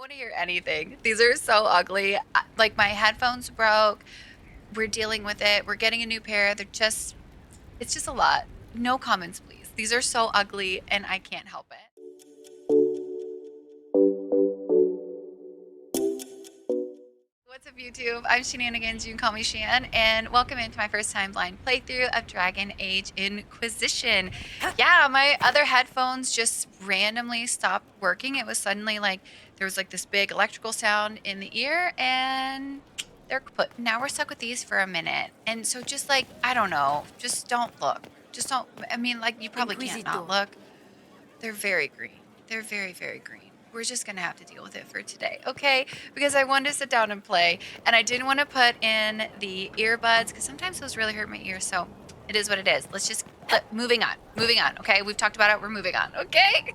want to hear anything. These are so ugly. Like my headphones broke. We're dealing with it. We're getting a new pair. It's just a lot. No comments, please. These are so ugly and I can't help it. What's up, YouTube? I'm Shenanigans. You can call me Shan, and welcome into my first time blind playthrough of Dragon Age Inquisition. Yeah, my other headphones just randomly stopped working. It was suddenly like there was like this big electrical sound in the ear, and they're kaput. Now we're stuck with these for a minute. And so just like, I don't know, just don't look. Just don't, I mean, like you probably can't not Inquisitor. look. They're very green. They're very, very green. We're just going to have to deal with it for today, okay? Because I wanted to sit down and play, and I didn't want to put in the earbuds because sometimes those really hurt my ears, so it is what it is. Let's just, moving on, okay? We've talked about it. We're moving on, okay?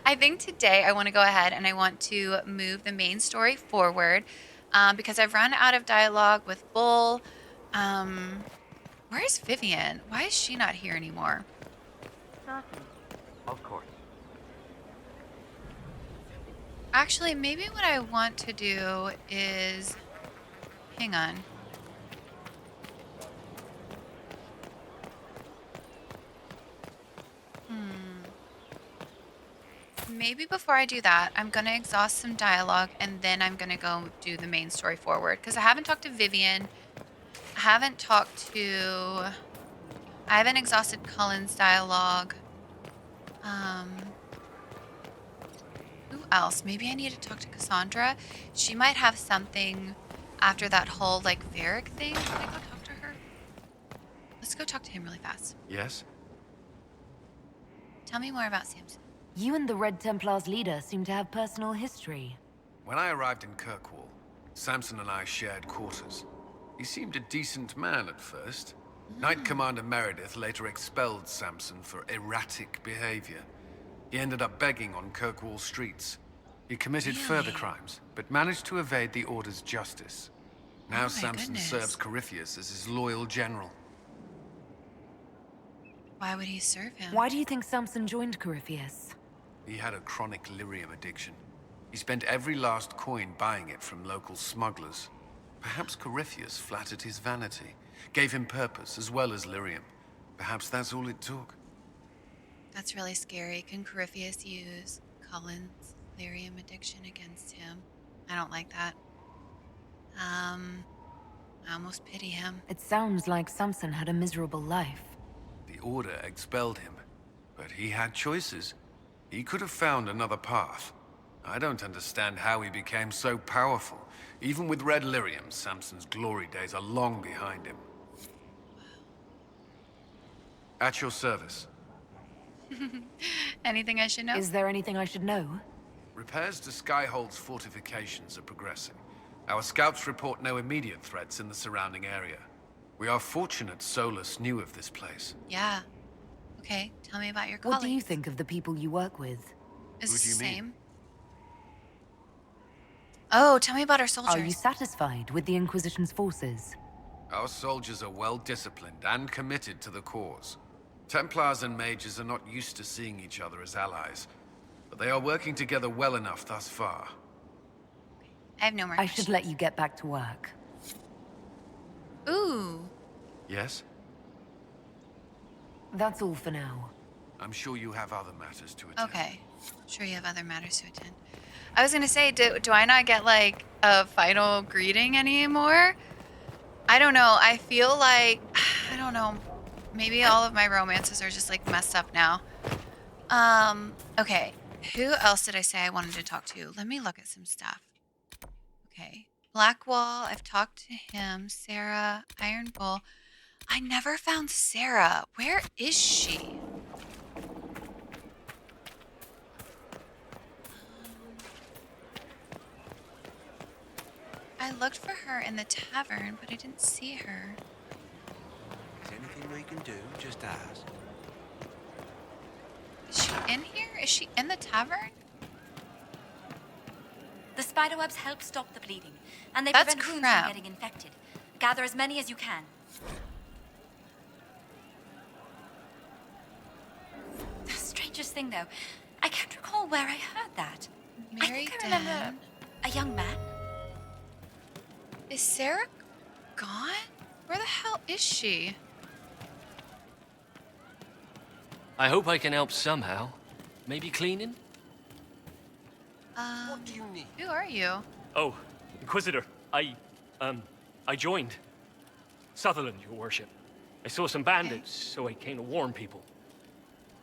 I think today I want to go ahead and I want to move the main story forward because I've run out of dialogue with Bull. Where's Vivian? Why is she not here anymore? Of course. Actually, maybe what I want to do is... Hang on. Maybe before I do that, I'm going to exhaust some dialogue and then I'm going to go do the main story forward. Because I haven't talked to Vivian. I haven't exhausted Cullen's dialogue. Who else? Maybe I need to talk to Cassandra. She might have something after that whole, like, Varric thing. Can I go talk to her? Let's go talk to him really fast. Yes? Tell me more about Samson. You and the Red Templar's leader seem to have personal history. When I arrived in Kirkwall, Samson and I shared quarters. He seemed a decent man at first. Knight Commander Meredith later expelled Samson for erratic behavior. He ended up begging on Kirkwall streets. He committed further crimes, but managed to evade the Order's justice. Now Samson serves Corypheus as his loyal general. Why would he serve him? Why do you think Samson joined Corypheus? He had a chronic lyrium addiction. He spent every last coin buying it from local smugglers. Perhaps Corypheus flattered his vanity, gave him purpose as well as lyrium. Perhaps that's all it took. That's really scary. Can Corypheus use Cullen's lyrium addiction against him? I don't like that. I almost pity him. It sounds like Samson had a miserable life. The Order expelled him, but he had choices. He could have found another path. I don't understand how he became so powerful. Even with red lyrium, Samson's glory days are long behind him. At your service. Anything I should know? Is there anything I should know? Repairs to Skyhold's fortifications are progressing. Our scouts report no immediate threats in the surrounding area. We are fortunate Solas knew of this place. Yeah. Okay, tell me about your colleagues. What do you think of the people you work with? Is Who it do the you mean? same? Oh, tell me about our soldiers. Are you satisfied with the Inquisition's forces? Our soldiers are well disciplined and committed to the cause. Templars and mages are not used to seeing each other as allies, but they are working together well enough thus far. I have no more I questions. should let you get back to work. Ooh. Yes? That's all for now. I'm sure you have other matters to attend. Okay. Sure you have other matters to attend. I was going to say, do I not get, like, a final greeting anymore? I don't know. I feel like, I don't know. Maybe all of my romances are just, like, messed up now. Okay. Who else did I say I wanted to talk to? Let me look at some stuff. Okay. Blackwall, I've talked to him. Sarah, Iron Bull. I never found Sarah. Where is she? I looked for her in the tavern, but I didn't see her. Is anything we can do? Just ask. Is she in here? Is she in the tavern? The spiderwebs help stop the bleeding, and they That's prevent wounds crap. from getting infected. Gather as many as you can. The strangest thing, though, I can't recall recall where I heard that. I Mary think I remember Den. a young man. Is Sarah gone? Where the hell is she? I hope I can help somehow. Maybe cleaning? What do you need? Who are you? Oh, Inquisitor. I joined. Sutherland, your worship. I saw some bandits, so I came to warn people.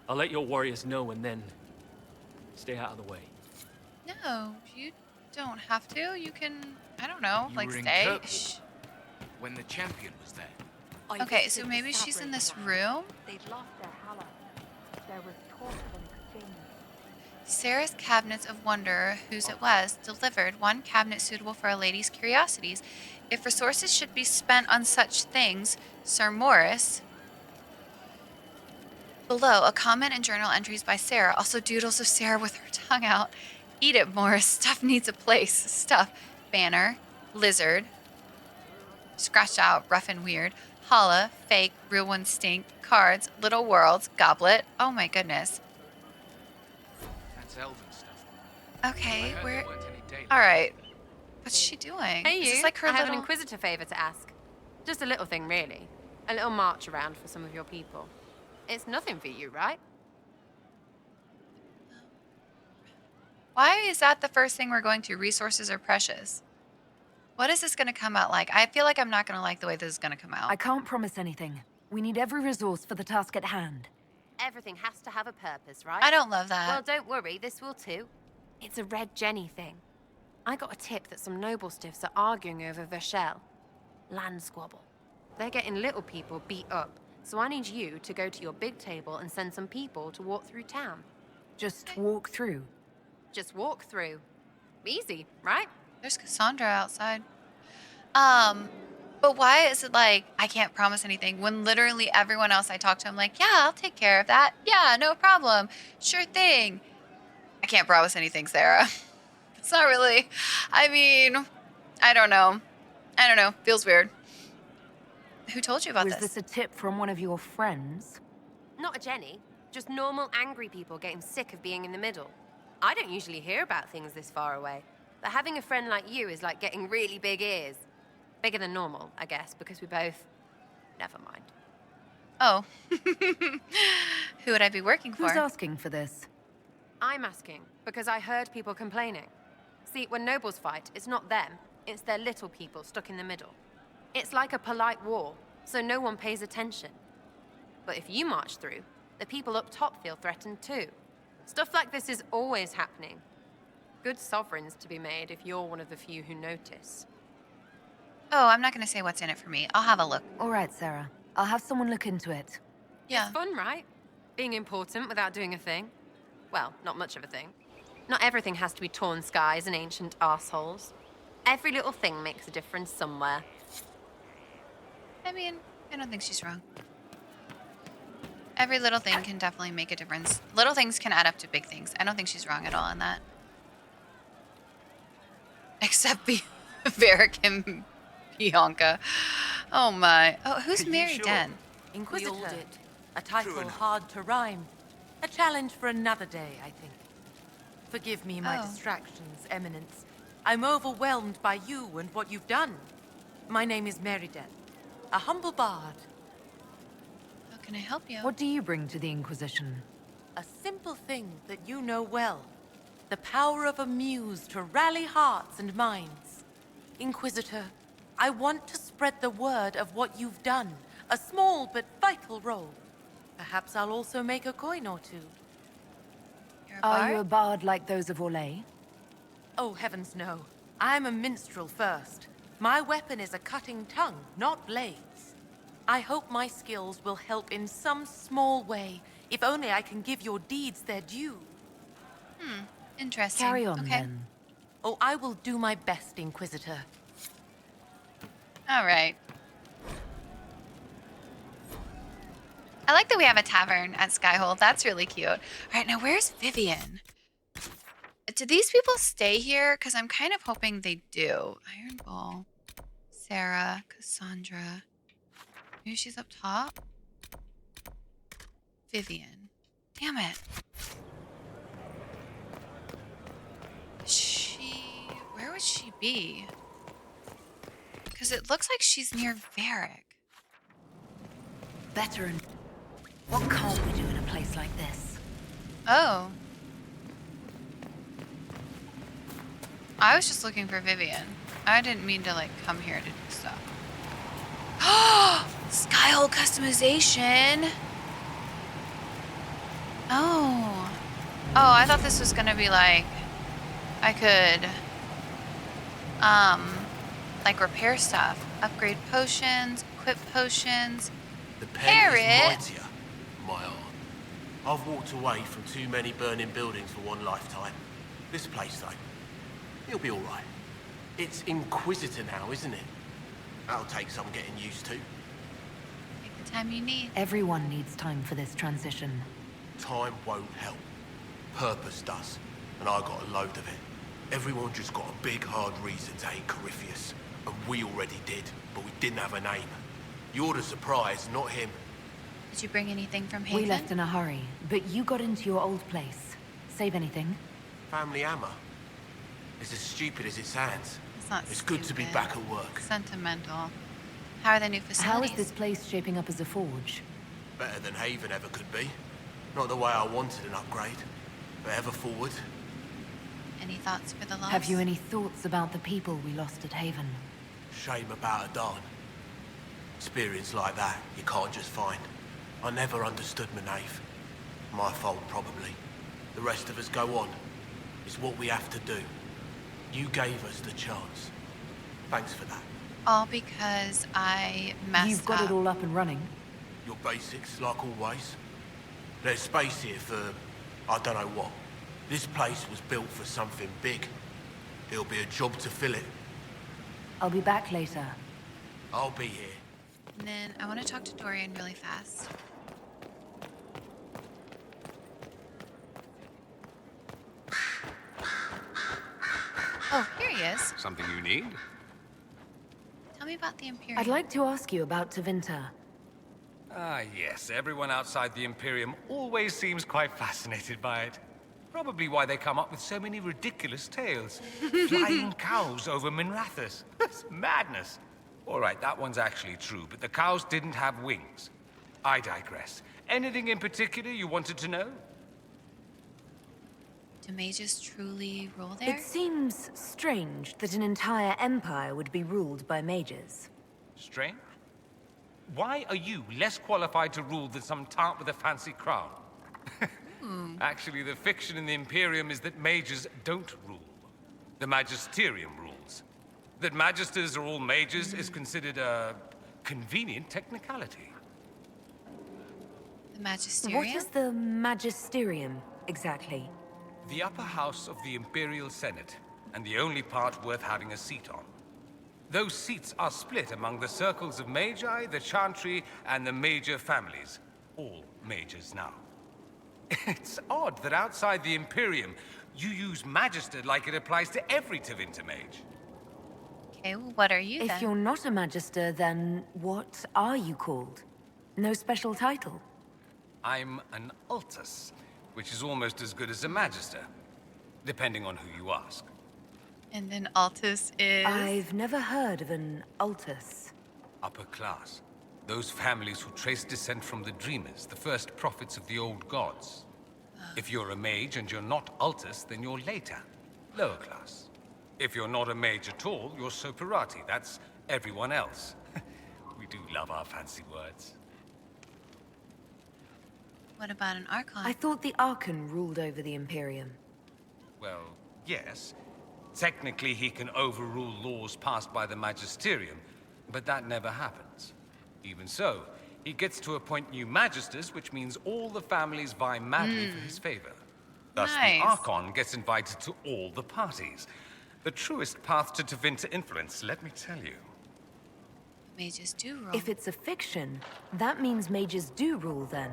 I'll let your warriors know and then stay out of the way. No, you don't have to. You can, I don't know, You like were in stay. Kirkwall. Shh. When the champion was there. Okay, so maybe she's in this room. They'd lost their halla. There was talk of an exchange. Sarah's cabinets of wonder, whose it was, delivered one cabinet suitable for a lady's curiosities. If resources should be spent on such things, Sir Morris. Below, a comment and journal entries by Sarah. Also doodles of Sarah with her tongue out. Eat it, Morris. Stuff needs a place. Stuff. Banner. Lizard. Scratched out. Rough and weird. Holla. Fake. Real ones stink. Cards. Little worlds. Goblet. Oh my goodness. That's elven stuff. Okay, I heard where... there weren't any daylight. Alright. What's she doing? Hey, Is you. this like her I have little... an Inquisitor favor to ask. Just a little thing, really. A little march around for some of your people. It's nothing for you, right? Why is that the first thing we're going to? Resources are precious. What is this going to come out like? I feel like I'm not going to like the way this is going to come out. I can't promise anything. We need every resource for the task at hand. Everything has to have a purpose, right? I don't love that. Well, don't worry, this will too. It's a Red Jenny thing. I got a tip that some noble stiffs are arguing over Verschel. Land squabble. They're getting little people beat up, so I need you to go to your big table and send some people to walk through town. Just walk through. Just walk through. Easy, right? There's Cassandra outside. But why is it like, I can't promise anything when literally everyone else I talk to, I'm like, yeah, I'll take care of that. Yeah, no problem. Sure thing. I can't promise anything, Sarah. It's not really, I mean, I don't know. Feels weird. Who told you about Was this? this a tip from one of your friends? Not a Jenny. Just normal angry people getting sick of being in the middle. I don't usually hear about things this far away. But having a friend like you is like getting really big ears. Bigger than normal, I guess, because we both... Never mind. Oh. Who would I be working for? Who's asking for this? I'm asking because I heard people complaining. See, when nobles fight, it's not them. It's their little people stuck in the middle. It's like a polite war, so no one pays attention. But if you march through, the people up top feel threatened too. Stuff like this is always happening. Good sovereigns to be made if you're one of the few who notice. Oh, I'm not going to say what's in it for me. I'll have a look. All right, Sarah. I'll have someone look into it. Yeah. It's fun, right? Being important without doing a thing. Well, not much of a thing. Not everything has to be torn skies and ancient arseholes. Every little thing makes a difference somewhere. I mean, I don't think she's wrong. Every little thing can definitely make a difference. Little things can add up to big things. I don't think she's wrong at all on that. Except Varric and Bianca. Oh my. Oh, who's Are you Mary sure? Den? Inquisitor. We all did. A title enough. hard to rhyme. A challenge for another day, I think. Forgive me my Oh. distractions, Eminence. I'm overwhelmed by you and what you've done. My name is Meriden, a humble bard. How can I help you? What do you bring to the Inquisition? A simple thing that you know well. The power of a muse to rally hearts and minds. Inquisitor, I want to spread the word of what you've done. A small but vital role. Perhaps I'll also make a coin or two. You're a Are you a bard? bard like those of Orlais? Oh, heavens no. I'm a minstrel first. My weapon is a cutting tongue, not blades. I hope my skills will help in some small way, if only I can give your deeds their due. Interesting. Carry on, okay. then. Oh, I will do my best, Inquisitor. All right. I like that we have a tavern at Skyhold. That's really cute. All right, now where's Vivian? Do these people stay here? Because I'm kind of hoping they do. Iron Bull, Sarah, Cassandra. Maybe she's up top. Vivian. Damn it. be? Because it looks like she's near Varric. Veteran. What can't we do in a place like this? Oh. I was just looking for Vivian. I didn't mean to, like, come here to do stuff. Skyhold customization! Oh. Oh, I thought this was gonna be, like, I could, like, repair stuff. Upgrade potions, equip potions. The pen is Parrot. mightier, my art. I've walked away from too many burning buildings for one lifetime. This place, though, it'll be all right. It's Inquisitor now, isn't it? That'll take some getting used to. Take the time you need. Everyone needs time for this transition. Time won't help. Purpose does, and I got a load of it. Everyone just got a big, hard reason to hate Corypheus, and we already did, but we didn't have a name. You're the surprise, not him. Did you bring anything from Haven? We left in a hurry, but you got into your old place. Save anything? Family hammer. It's as stupid as it sounds. It's not It's good to be stupid. back at work. Sentimental. How are the new facilities? How is this place shaping up as a forge? Better than Haven ever could be. Not the way I wanted an upgrade, but ever forward. Any thoughts for the loss? Have you any thoughts about the people we lost at Haven? Shame about a darn. Experience like that, you can't just find. I never understood Manave. My fault, probably. The rest of us go on. It's what we have to do. You gave us the chance. Thanks for that. All because I messed You've got up. it all up and running. Your basics, like always. There's space here for, I don't know what. This place was built for something big. There'll be a job to fill it. I'll be back later. I'll be here. And then I want to talk to Dorian really fast. Oh, here he is. Something you need? Tell me about the Imperium. I'd like to ask you about Tevinter. Ah, yes. Everyone outside the Imperium always seems quite fascinated by it. Probably why they come up with so many ridiculous tales. Flying cows over Minrathous. It's madness. All right, that one's actually true, but the cows didn't have wings. I digress. Anything in particular you wanted to know? Do mages truly rule there? It seems strange that an entire empire would be ruled by mages. Strange? Why are you less qualified to rule than some tart with a fancy crown? Actually, the fiction in the Imperium is that mages don't rule. The Magisterium rules. That magisters are all mages is considered a convenient technicality. The Magisterium? What is the Magisterium, exactly? The upper house of the Imperial Senate, and the only part worth having a seat on. Those seats are split among the circles of Magi, the Chantry, and the major families. All mages now. It's odd that outside the Imperium, you use Magister like it applies to every Tevinter mage. Okay, well, what are you then? If you're not a Magister, then what are you called? No special title? I'm an Altus, which is almost as good as a Magister, depending on who you ask. And then Altus is... I've never heard of an Altus. Upper class. Those families who trace descent from the Dreamers, the first prophets of the old gods. If you're a mage and you're not Altus, then you're later. Lower class. If you're not a mage at all, you're Soperati. That's everyone else. We do love our fancy words. What about an Archon? I thought the Archon ruled over the Imperium. Well, yes. Technically, he can overrule laws passed by the Magisterium, but that never happens. Even so, he gets to appoint new Magisters, which means all the families vie madly for his favor. Thus, Nice. the Archon gets invited to all the parties. The truest path to Tevinter influence, let me tell you. Mages do rule. If it's a fiction, that means mages do rule then.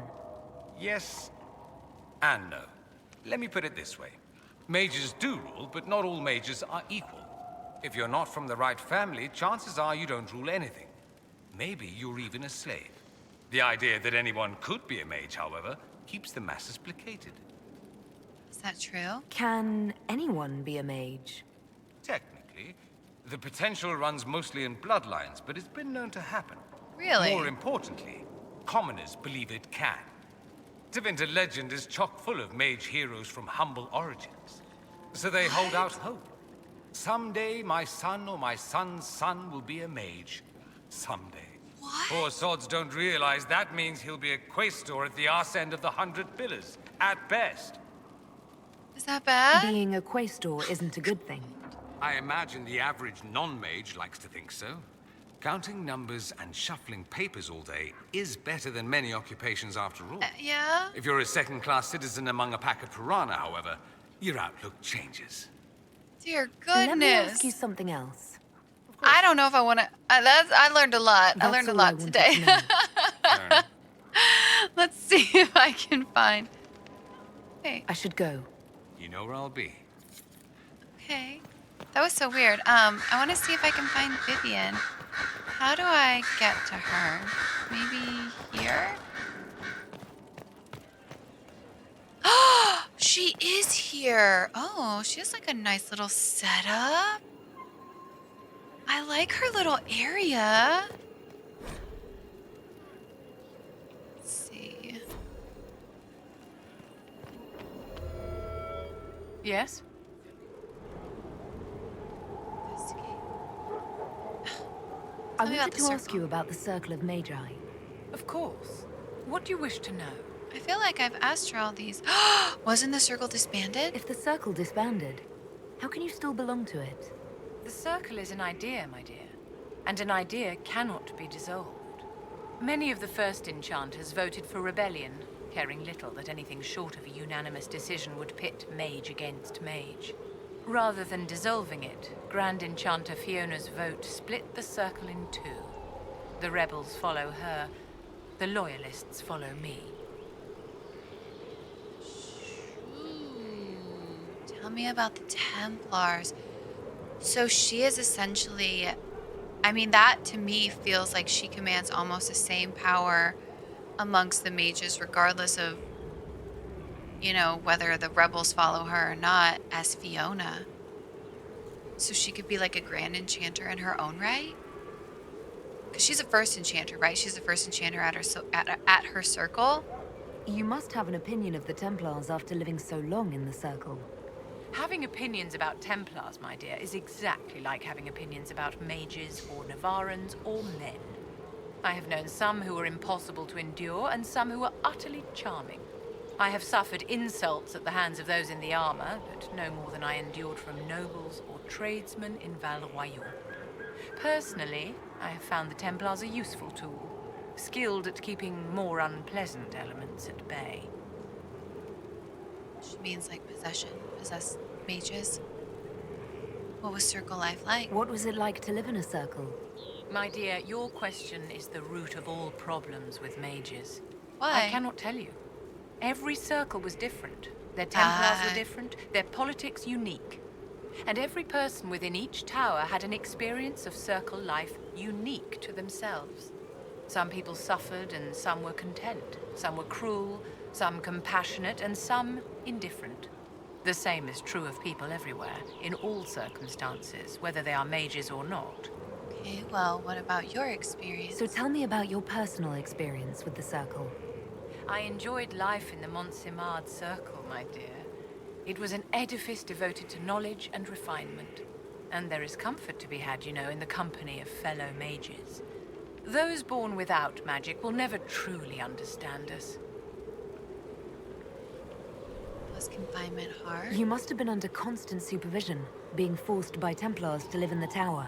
Yes and no. Let me put it this way. Mages do rule, but not all mages are equal. If you're not from the right family, chances are you don't rule anything. Maybe you're even a slave. The idea that anyone could be a mage, however, keeps the masses placated. Is that true? Can anyone be a mage? Technically, The potential runs mostly in bloodlines, but it's been known to happen. Really? More importantly, commoners believe it can. Tevinter legend is chock full of mage heroes from humble origins. So they hold out hope. Someday my son or my son's son will be a mage. Someday. What? Poor sods don't realize that means he'll be a quaestor at the arse end of the 100 Pillars, at best. Is that bad? Being a quaestor isn't a good thing. I imagine the average non-mage likes to think so. Counting numbers and shuffling papers all day is better than many occupations after all. Yeah? If you're a second-class citizen among a pack of piranha, however, your outlook changes. Dear Let me ask goodness. you something else. I don't know if I want to. I learned a lot. I That's learned a all I lot wanted today. to know. Fair enough. Let's see if I can find. Wait. I should go. You know where I'll be. Okay. That was so weird. I want to see if I can find Vivian. How do I get to her? Maybe here? Oh, she is here. Oh, she has like a nice little setup. I like her little area. Let's see. Yes? I Tell me about wanted the to ask circle. you about the Circle of Magi. Of course. What do you wish to know? I feel like I've asked her all these. Wasn't the circle disbanded? If the Circle disbanded, how can you still belong to it? The Circle is an idea, my dear. And an idea cannot be dissolved. Many of the first enchanters voted for rebellion, caring little that anything short of a unanimous decision would pit mage against mage. Rather than dissolving it, Grand Enchanter Fiona's vote split the Circle in two. The rebels follow her, the loyalists follow me. Tell me about the Templars. So she is essentially, I mean, that to me feels like she commands almost the same power amongst the mages, regardless of, you know, whether the rebels follow her or not, as Fiona. So she could be like a grand enchanter in her own right? Because she's a first enchanter, right? She's the first enchanter at her circle. You must have an opinion of the Templars after living so long in the Circle. Having opinions about Templars, my dear, is exactly like having opinions about mages or Navarrans or men. I have known some who were impossible to endure and some who were utterly charming. I have suffered insults at the hands of those in the armor, but no more than I endured from nobles or tradesmen in Val Royal. Personally, I have found the Templars a useful tool, skilled at keeping more unpleasant elements at bay. She means like possessed mages. What was circle life like? What was it like to live in a Circle? My dear, your question is the root of all problems with mages. Why? I cannot tell you. Every circle was different. Their Templars were different, their politics unique. And every person within each tower had an experience of circle life unique to themselves. Some people suffered and some were content. Some were cruel, some compassionate, and some indifferent. The same is true of people everywhere, in all circumstances, whether they are mages or not. Okay, well, what about your experience? So tell me about your personal experience with the Circle. I enjoyed life in the Montsimard Circle, my dear. It was an edifice devoted to knowledge and refinement. And there is comfort to be had, you know, in the company of fellow mages. Those born without magic will never truly understand us. Was confinement hard? You must have been under constant supervision, being forced by Templars to live in the tower.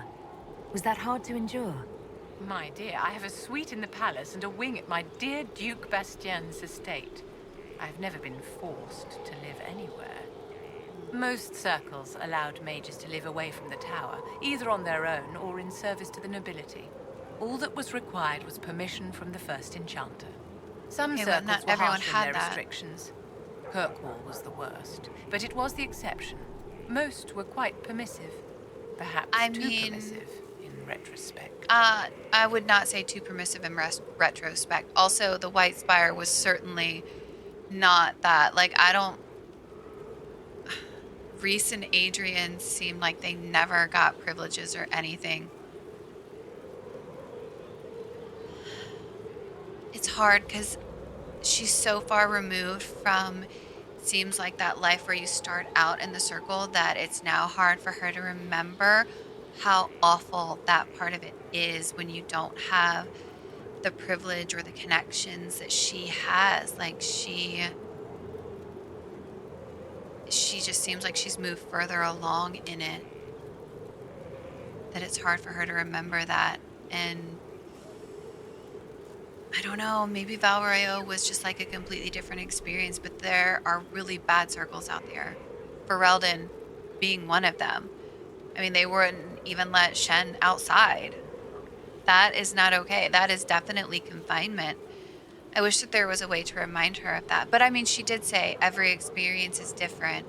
Was that hard to endure? My dear, I have a suite in the palace and a wing at my dear Duke Bastien's estate. I've never been forced to live anywhere. Most circles allowed mages to live away from the tower, either on their own or in service to the nobility. All that was required was permission from the first enchanter. Some Okay, but circles not were everyone harsh in had their that. restrictions. Kirkwall was the worst, but it was the exception. Most were quite permissive, perhaps too permissive in retrospect. I would not say too permissive in retrospect. Also, the White Spire was certainly not that. Like, I don't... Reese and Adrian seemed like they never got privileges or anything. It's hard because she's so far removed from, seems like, that life where you start out in the circle, that it's now hard for her to remember how awful that part of it is when you don't have the privilege or the connections that she has. Like, she just seems like she's moved further along in it, that it's hard for her to remember that. And I don't know, maybe Valrio was just like a completely different experience, but there are really bad circles out there. Ferelden being one of them. I mean, they wouldn't even let Shen outside. That is not okay. That is definitely confinement. I wish that there was a way to remind her of that. But I mean, she did say every experience is different,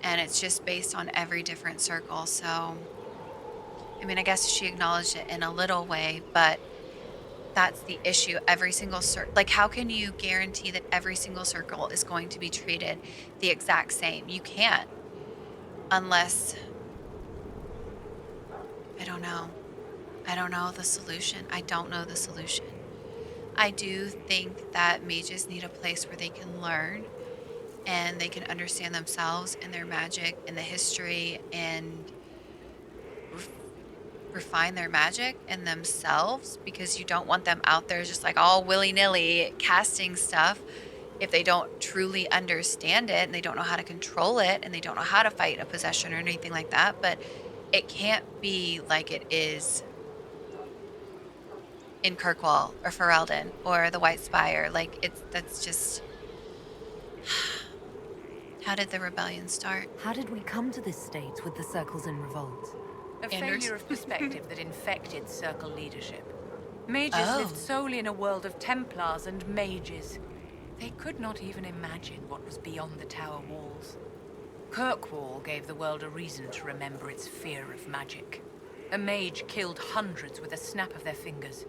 and it's just based on every different circle. So, I mean, I guess she acknowledged it in a little way, but that's the issue. Every single circle, like, how can you guarantee that every single circle is going to be treated the exact same? You can't, unless, I don't know. I don't know the solution. I don't know the solution. I do think that mages need a place where they can learn and they can understand themselves and their magic and the history, and refine their magic and themselves, because you don't want them out there just like all willy-nilly casting stuff if they don't truly understand it and they don't know how to control it and they don't know how to fight a possession or anything like that. But it can't be like it is in Kirkwall or Ferelden or the White Spire. Like, that's just how did the rebellion start? How did we come to this state with the circles in revolt? A Anders? failure of perspective that infected Circle leadership. Mages Oh. lived solely in a world of Templars and mages. They could not even imagine what was beyond the tower walls. Kirkwall gave the world a reason to remember its fear of magic. A mage killed hundreds with a snap of their fingers.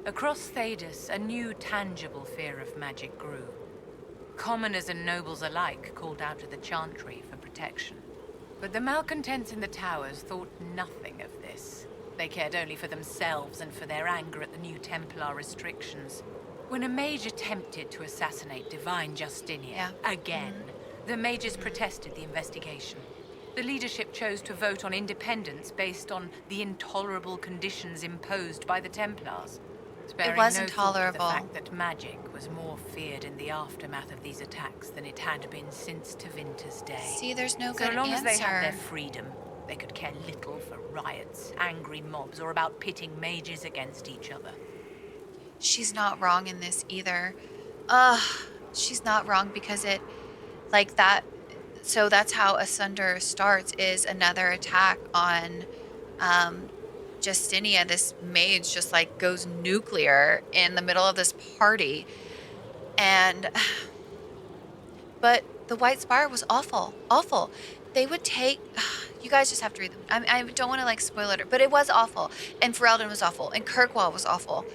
Across Thedas, a new tangible fear of magic grew. Commoners and nobles alike called out to the Chantry for protection. But the malcontents in the towers thought nothing of this. They cared only for themselves and for their anger at the new Templar restrictions. When a mage attempted to assassinate Divine Justinian again, the mages protested the investigation. The leadership chose to vote on independence based on the intolerable conditions imposed by the Templars. Sparing It was no thought to intolerable. the fact that magic was more feared in the aftermath of these attacks than it had been since Tevinter's day. See, there's no So good long answer. as they had their freedom, they could care little for riots, angry mobs, or about pitting mages against each other. She's not wrong in this either. She's not wrong, because it, like that, so that's how Asunder starts, is another attack on Justinia. This mage just like goes nuclear in the middle of this party. And but the White Spire was awful. Awful. They would take, you guys just have to read them. I don't want to like spoil it, but it was awful. And Ferelden was awful. And Kirkwall was awful.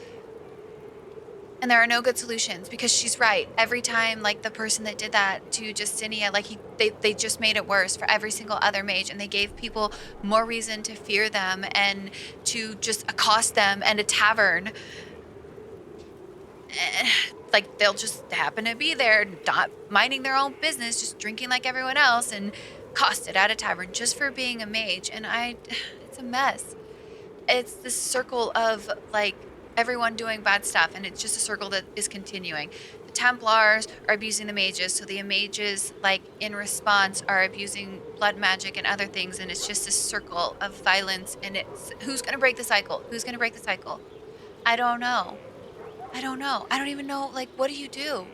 And there are no good solutions, because she's right. Every time, like, the person that did that to Justinia, like, they just made it worse for every single other mage, and they gave people more reason to fear them and to just accost them. And a tavern, like, they'll just happen to be there, not minding their own business, just drinking like everyone else, and accosted at a tavern just for being a mage. And it's a mess. It's this circle of, like, everyone doing bad stuff, and it's just a circle that is continuing. The Templars are abusing the mages, so the mages, like, in response, are abusing blood magic and other things, and it's just a circle of violence. And it's, who's gonna break the cycle? Who's gonna break the cycle? I don't know. I don't know. I don't even know, like, what do you do?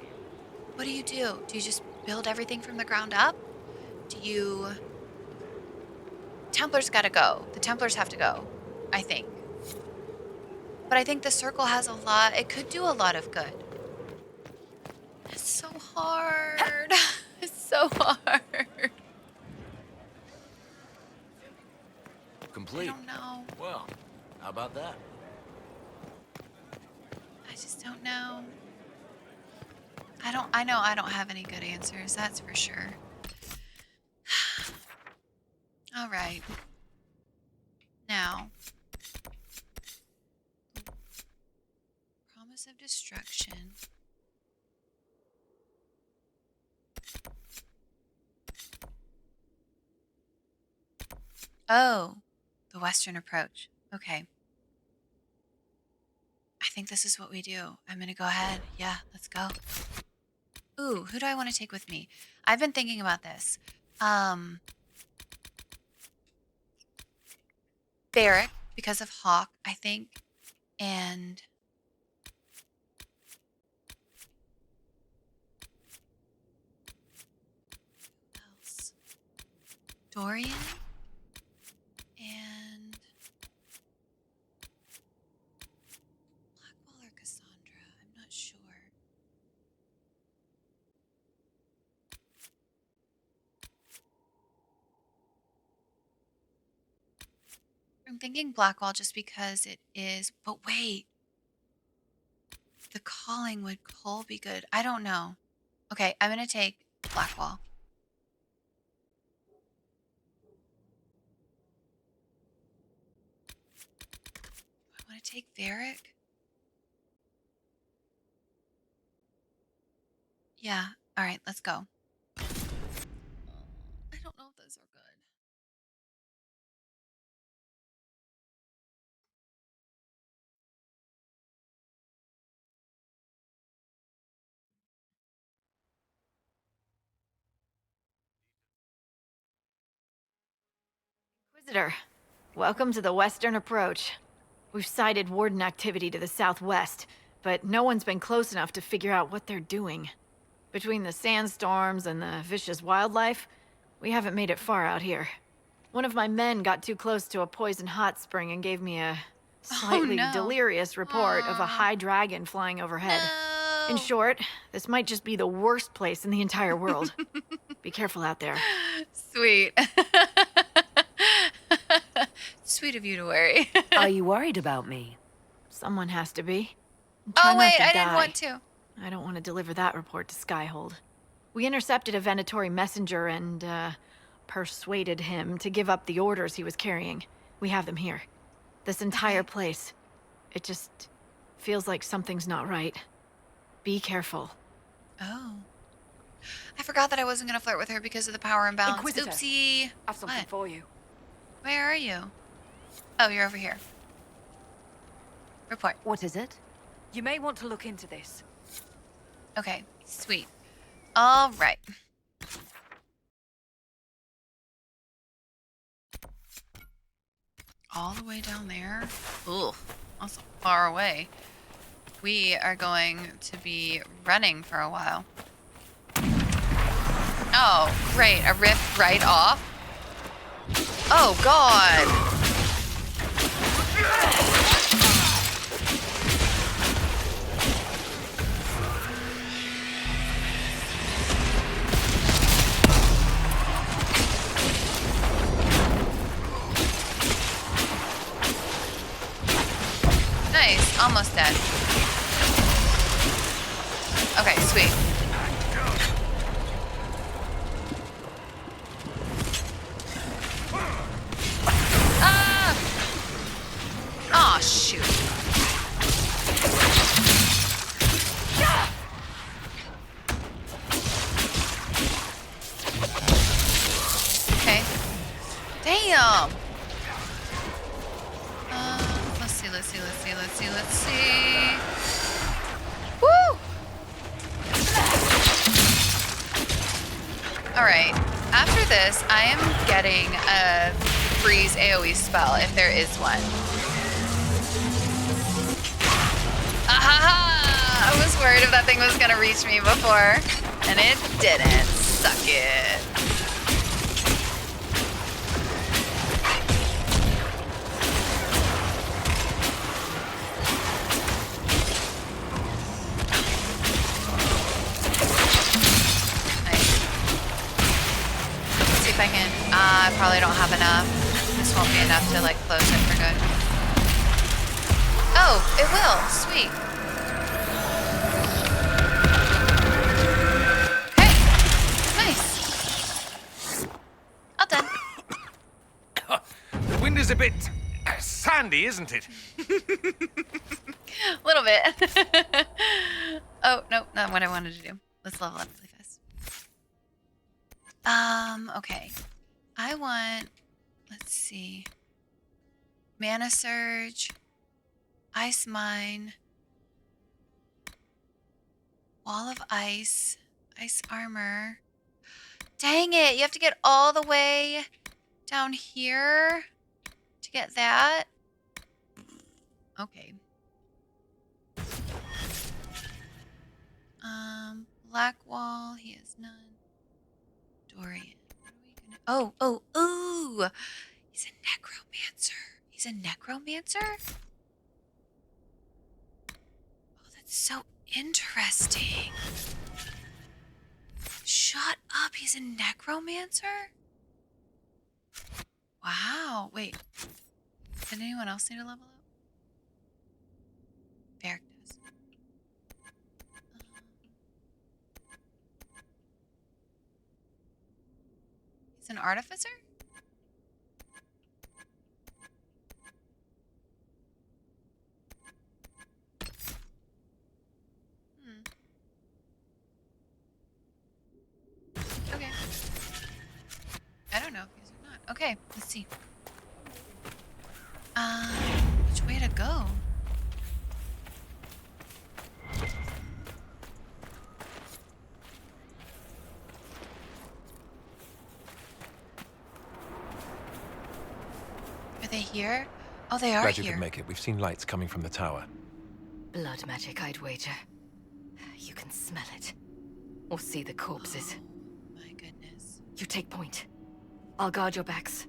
What do you do? Do you just build everything from the ground up? Do you... Templars gotta go. The Templars have to go, I think. But I think the circle has a lot, it could do a lot of good. It's so hard. It's so hard. Complete. I don't know. Well, how about that? I just don't know. I know I don't have any good answers, that's for sure. All right. Now, promise of destruction. Oh, the Western approach. Okay. I think this is what we do. I'm going to go ahead. Yeah, let's go. Ooh, who do I want to take with me? I've been thinking about this. Barrack, because of Hawk, I think. And who else? Dorian and Blackwall or Cassandra. I'm not sure. I'm thinking Blackwall just because it is. But wait, the calling would Cole be good? I don't know. Okay, I'm gonna take Blackwall. I want to take Varric. Yeah. All right, let's go. I don't know if those are good. Inquisitor, welcome to the Western Approach. We've sighted Warden activity to the southwest, but no one's been close enough to figure out what they're doing. Between the sandstorms and the vicious wildlife, we haven't made it far out here. One of my men got too close to a poison hot spring and gave me a slightly delirious report of a high dragon flying overhead. In short, this might just be the worst place in the entire world. Be careful out there. Sweet. Sweet of you to worry. Are you worried about me? Someone has to be. Oh, wait, I didn't want to. I don't want to deliver that report to Skyhold. We intercepted a Venatori messenger and, persuaded him to give up the orders he was carrying. We have them here. This entire place. It just feels like something's not right. Be careful. Oh. I forgot that I wasn't going to flirt with her because of the power imbalance. Inquisitor, Oopsie. I have something for you. Where are you? Oh, you're over here. Report. What is it? You may want to look into this. Okay, sweet. All right. All the way down there? Ooh, that's far away. We are going to be running for a while. Oh, great. A rift right off. Oh, God. Nice. Almost dead. Okay, sweet. Ah! Oh, shoot. Okay. Damn. Let's see. Woo! Alright. After this, I am getting a freeze AoE spell, if there is one. Ahaha! I was worried if that thing was gonna reach me before, and it didn't. Suck it. If I can, I probably don't have enough. This won't be enough to like close it for good. Oh, it will. Sweet. Okay. Nice. All done. is a bit sandy, isn't it? A little bit. Oh, no, not what I wanted to do. Let's level up really fast. Okay. I want, let's see. Mana Surge, Ice Mine, Wall of Ice, Ice Armor. Dang it, you have to get all the way down here to get that? Okay. Black Wall, he has none. Dorian. What are we gonna... ooh! He's a necromancer. He's a necromancer? Oh, that's so interesting. Shut up, he's a necromancer? Wow, wait. Did anyone else need to level up? Varric does. He's an artificer? Okay. I don't know if he's or not. Okay, let's see. Which way to go? Are they here? Oh, they are Glad you here. could make it. We've seen lights coming from the tower. Blood magic, I'd wager. You can smell it. Or see the corpses. Oh, my goodness. You take point. I'll guard your backs.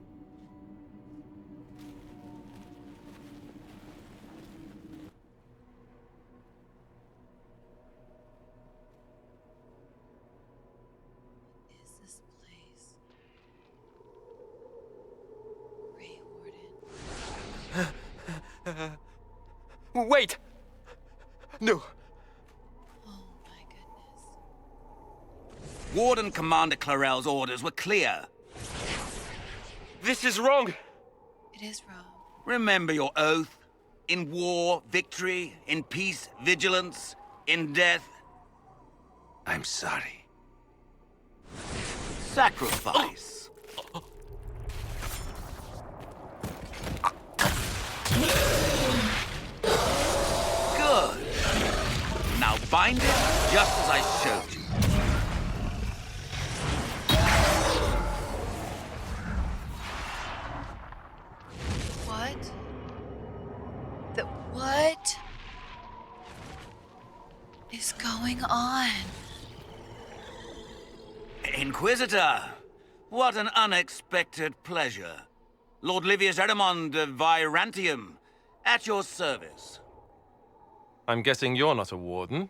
What is this place? Grey Warden. Wait! No. Oh my goodness. Warden Commander Clarel's orders were clear. This is wrong! It is wrong. Remember your oath. In war, victory. In peace, vigilance. In death, I'm sorry. sacrifice. Good. Now bind it just as I showed you. What? What is going on? Inquisitor, what an unexpected pleasure. Lord Livius Erimond of Virantium, at your service. I'm guessing you're not a warden.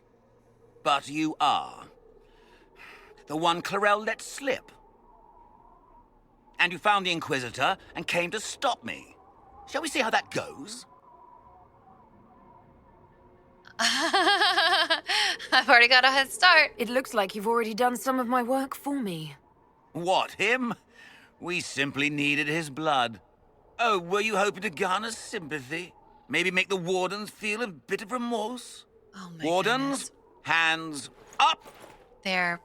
But you are. The one Clarel let slip. And you found the Inquisitor and came to stop me. Shall we see how that goes? I've already got a head start. It looks like you've already done some of my work for me. What, him? We simply needed his blood. Oh, were you hoping to garner sympathy? Maybe make the Wardens feel a bit of remorse? Oh my Wardens, goodness. hands up, They're...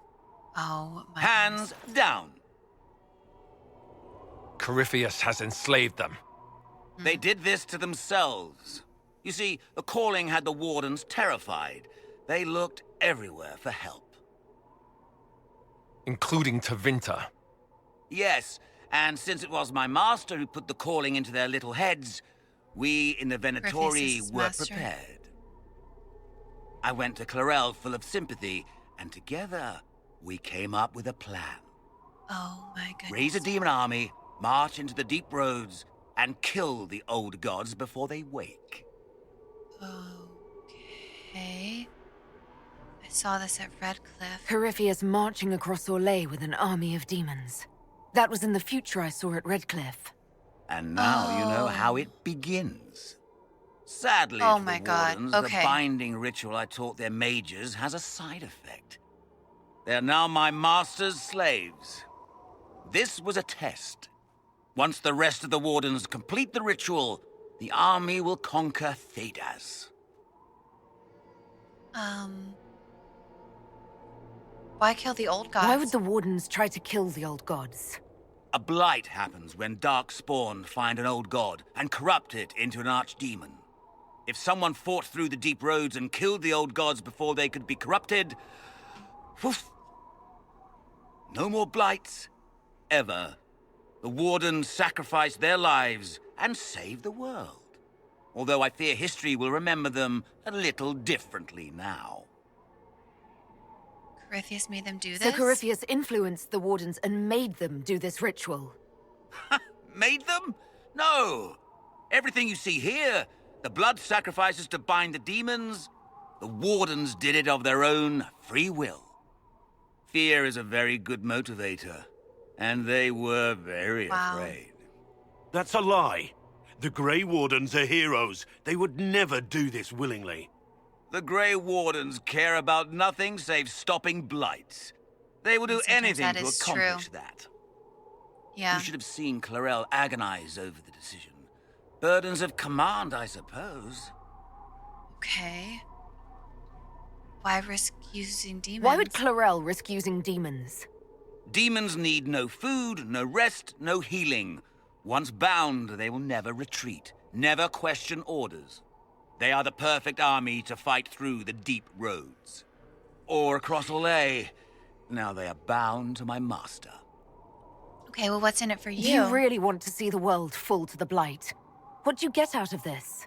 Oh my hands down. Corypheus has enslaved them. They did this to themselves. You see, the calling had the Wardens terrified. They looked everywhere for help. Including Tevinter. Yes, and since it was my master who put the calling into their little heads, we in the Venatori Corypheus' were master. prepared. I went to Clarel full of sympathy, and together we came up with a plan. Oh my goodness. Raise a demon army, march into the deep roads, and kill the old gods before they wake. Okay. I saw this at Redcliffe. Corypheus marching across Orlais with an army of demons. That was in the future I saw at Redcliffe. And now you know how Oh. it begins. Sadly, Oh for my the God, Wardens, okay. the binding ritual I taught their mages has a side effect. They are now my master's slaves. This was a test. Once the rest of the Wardens complete the ritual, the army will conquer Thedas. Why kill the old gods? Why would the Wardens try to kill the old gods? A blight happens when dark spawn find an old god and corrupt it into an archdemon. If someone fought through the deep roads and killed the old gods before they could be corrupted, woof, no more blights, ever. The Wardens sacrificed their lives and saved the world. Although I fear history will remember them a little differently now. Corypheus made them do this? So Corypheus influenced the Wardens and made them do this ritual. Made them? No! Everything you see here, the blood sacrifices to bind the demons, the Wardens did it of their own free will. Fear is a very good motivator, and they were very afraid. That's a lie. The Grey Wardens are heroes. They would never do this willingly. The Grey Wardens care about nothing save stopping blights. They will do anything to accomplish that. Yeah. You should have seen Clarel agonize over the decision. Burdens of command, I suppose. Okay. Why risk using demons? Why would Clarel risk using demons? Demons need no food, no rest, no healing. Once bound, they will never retreat, never question orders. They are the perfect army to fight through the deep roads. Or across Olay. Now they are bound to my master. Okay, well, what's in it for you? You really want to see the world fall to the Blight. What do you get out of this?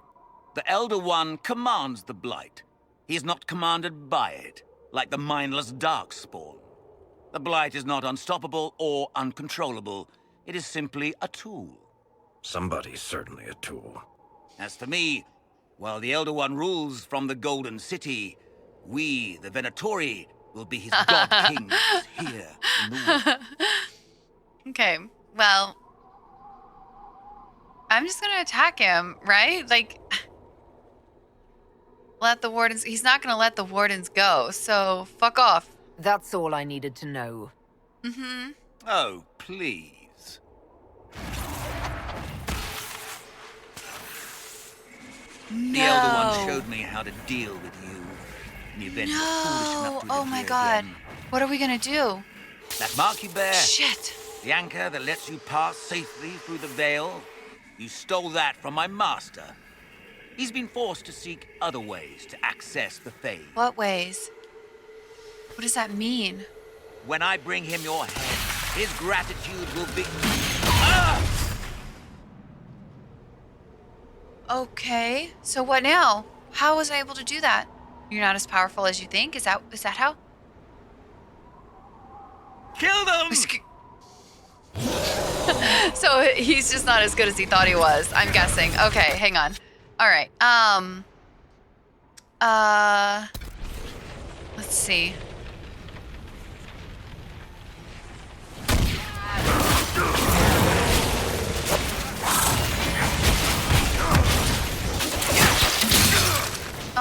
The Elder One commands the Blight. He is not commanded by it, like the mindless Darkspawn. The Blight is not unstoppable or uncontrollable. It is simply a tool. Somebody's certainly a tool. As for me, while the Elder One rules from the Golden City, we, the Venatori, will be his god kings here in the world. Okay, well, I'm just gonna attack him, right? Like, let the Wardens, he's not gonna let the Wardens go, so fuck off. That's all I needed to know. Mm-hmm. Oh, please. The Elder One showed me how to deal with you. In the event you're foolish enough to Oh my interfere god. again. What are we gonna do? That mark you bear. Shit. The anchor that lets you pass safely through the veil. You stole that from my master. He's been forced to seek other ways to access the Fade. What ways? What does that mean? When I bring him your head, his gratitude will be... Ah! Okay, so what now? How was I able to do that? You're not as powerful as you think? Is that how? Kill them! So he's just not as good as he thought he was, I'm guessing. Okay, hang on. All right. Let's see.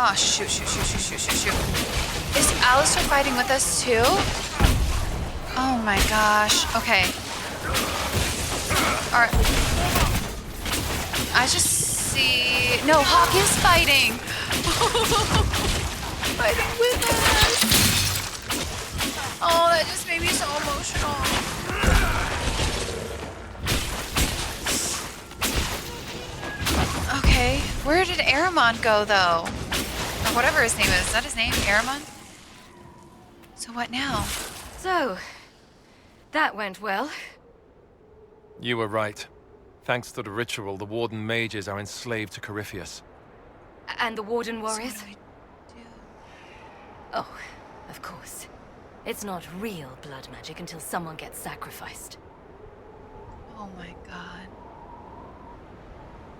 Oh, shoot. Is Alistair fighting with us too? Oh my gosh. Okay. All right. I just see... No, Hawk is fighting. Fighting with us. Oh, that just made me so emotional. Okay, where did Aramon go, though? Or whatever his name is. Is that his name? Aramon? So what now? So, that went well. You were right. Thanks to the ritual, the Warden mages are enslaved to Corypheus. And the Warden warriors? So what do I do? Oh, of course. It's not real blood magic until someone gets sacrificed. Oh my god.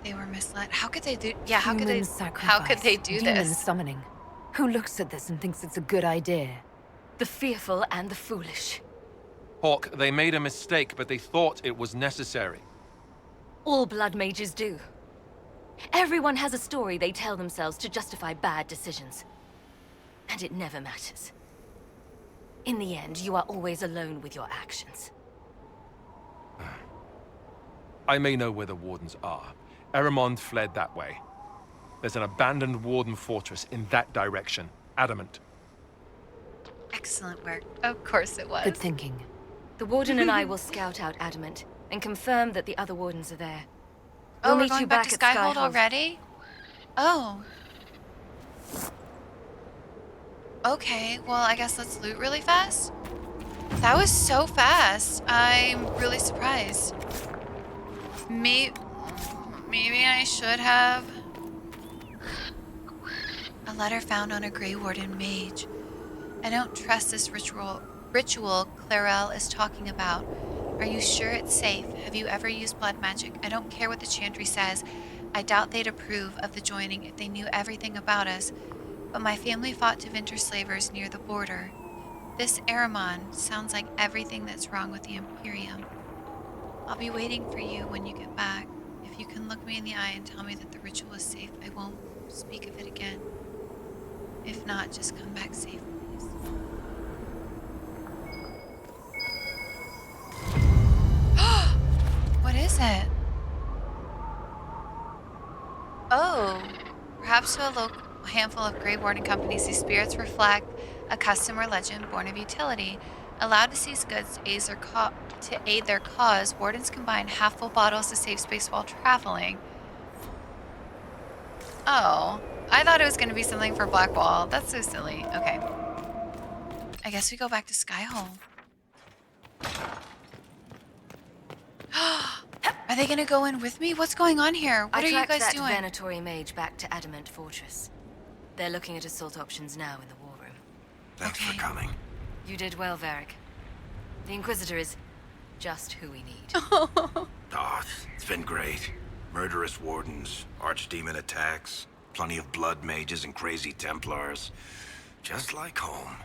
They were misled. How could they do... Yeah, how could they... How could they do Demon this? summoning. Who looks at this and thinks it's a good idea? The fearful and the foolish. Hawk, they made a mistake, but they thought it was necessary. All blood mages do. Everyone has a story they tell themselves to justify bad decisions. And it never matters. In the end, you are always alone with your actions. I may know where the Wardens are. Eramond fled that way. There's an abandoned Warden fortress in that direction. Adamant. Excellent work. Of course it was. Good thinking. The Warden and I will scout out Adamant and confirm that the other Wardens are there. Oh, We'll we're meet going you back back to at Skyhold Skyhold already? Oh. Okay, well, I guess let's loot really fast. That was so fast. I'm really surprised. Maybe I should have. A letter found on a Grey Warden mage. I don't trust this ritual Clarel is talking about. Are you sure it's safe? Have you ever used blood magic? I don't care what the chantry says. I doubt they'd approve of the joining if they knew everything about us. But my family fought Tevinter slavers near the border. This Aramon sounds like everything that's wrong with the Imperium. I'll be waiting for you when you get back. If you can look me in the eye and tell me that the ritual is safe, I won't speak of it again. If not, just come back safe, please. What is it? Oh, perhaps to a handful of Grey Warden companies, these spirits reflect a custom or legend born of utility. Allowed to seize goods to aid their cause, Wardens combine half-full bottles to save space while traveling. Oh, I thought it was going to be something for Blackwall. That's so silly. Okay. I guess we go back to Skyhold. Are they going to go in with me? What's going on here? What are you guys that doing? Venatori mage back to Adamant Fortress. They're looking at assault options now in the war room. Thanks for coming. You did well, Varric. The Inquisitor is just who we need. Oh, it's been great. Murderous Wardens, archdemon attacks, plenty of blood mages and crazy Templars. Just like home.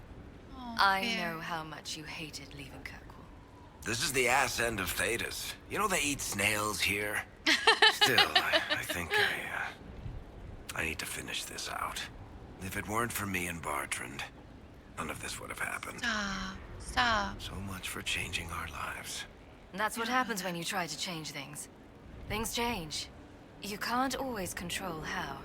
I know how much you hated leaving Kirkwall. This is the ass end of Thedas. You know they eat snails here? Still, I think I need to finish this out. If it weren't for me and Bartrand, none of this would have happened. Stop. So much for changing our lives. That's what happens when you try to change things. Things change. You can't always control how.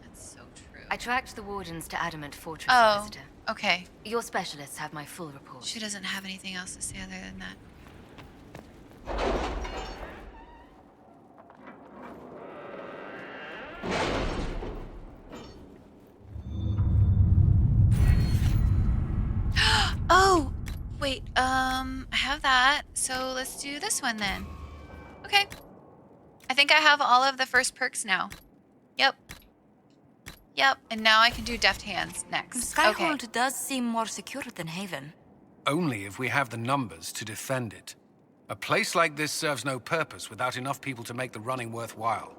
That's so true. I tracked the Wardens to Adamant Fortress, Oh, Visitor. okay. Your specialists have my full report. She doesn't have anything else to say other than that. Oh, wait, I have that. So let's do this one then. Okay. I think I have all of the first perks now. Yep. Yep, and now I can do Deft Hands next. Skyhold does seem more secure than Haven. Only if we have the numbers to defend it. A place like this serves no purpose without enough people to make the running worthwhile.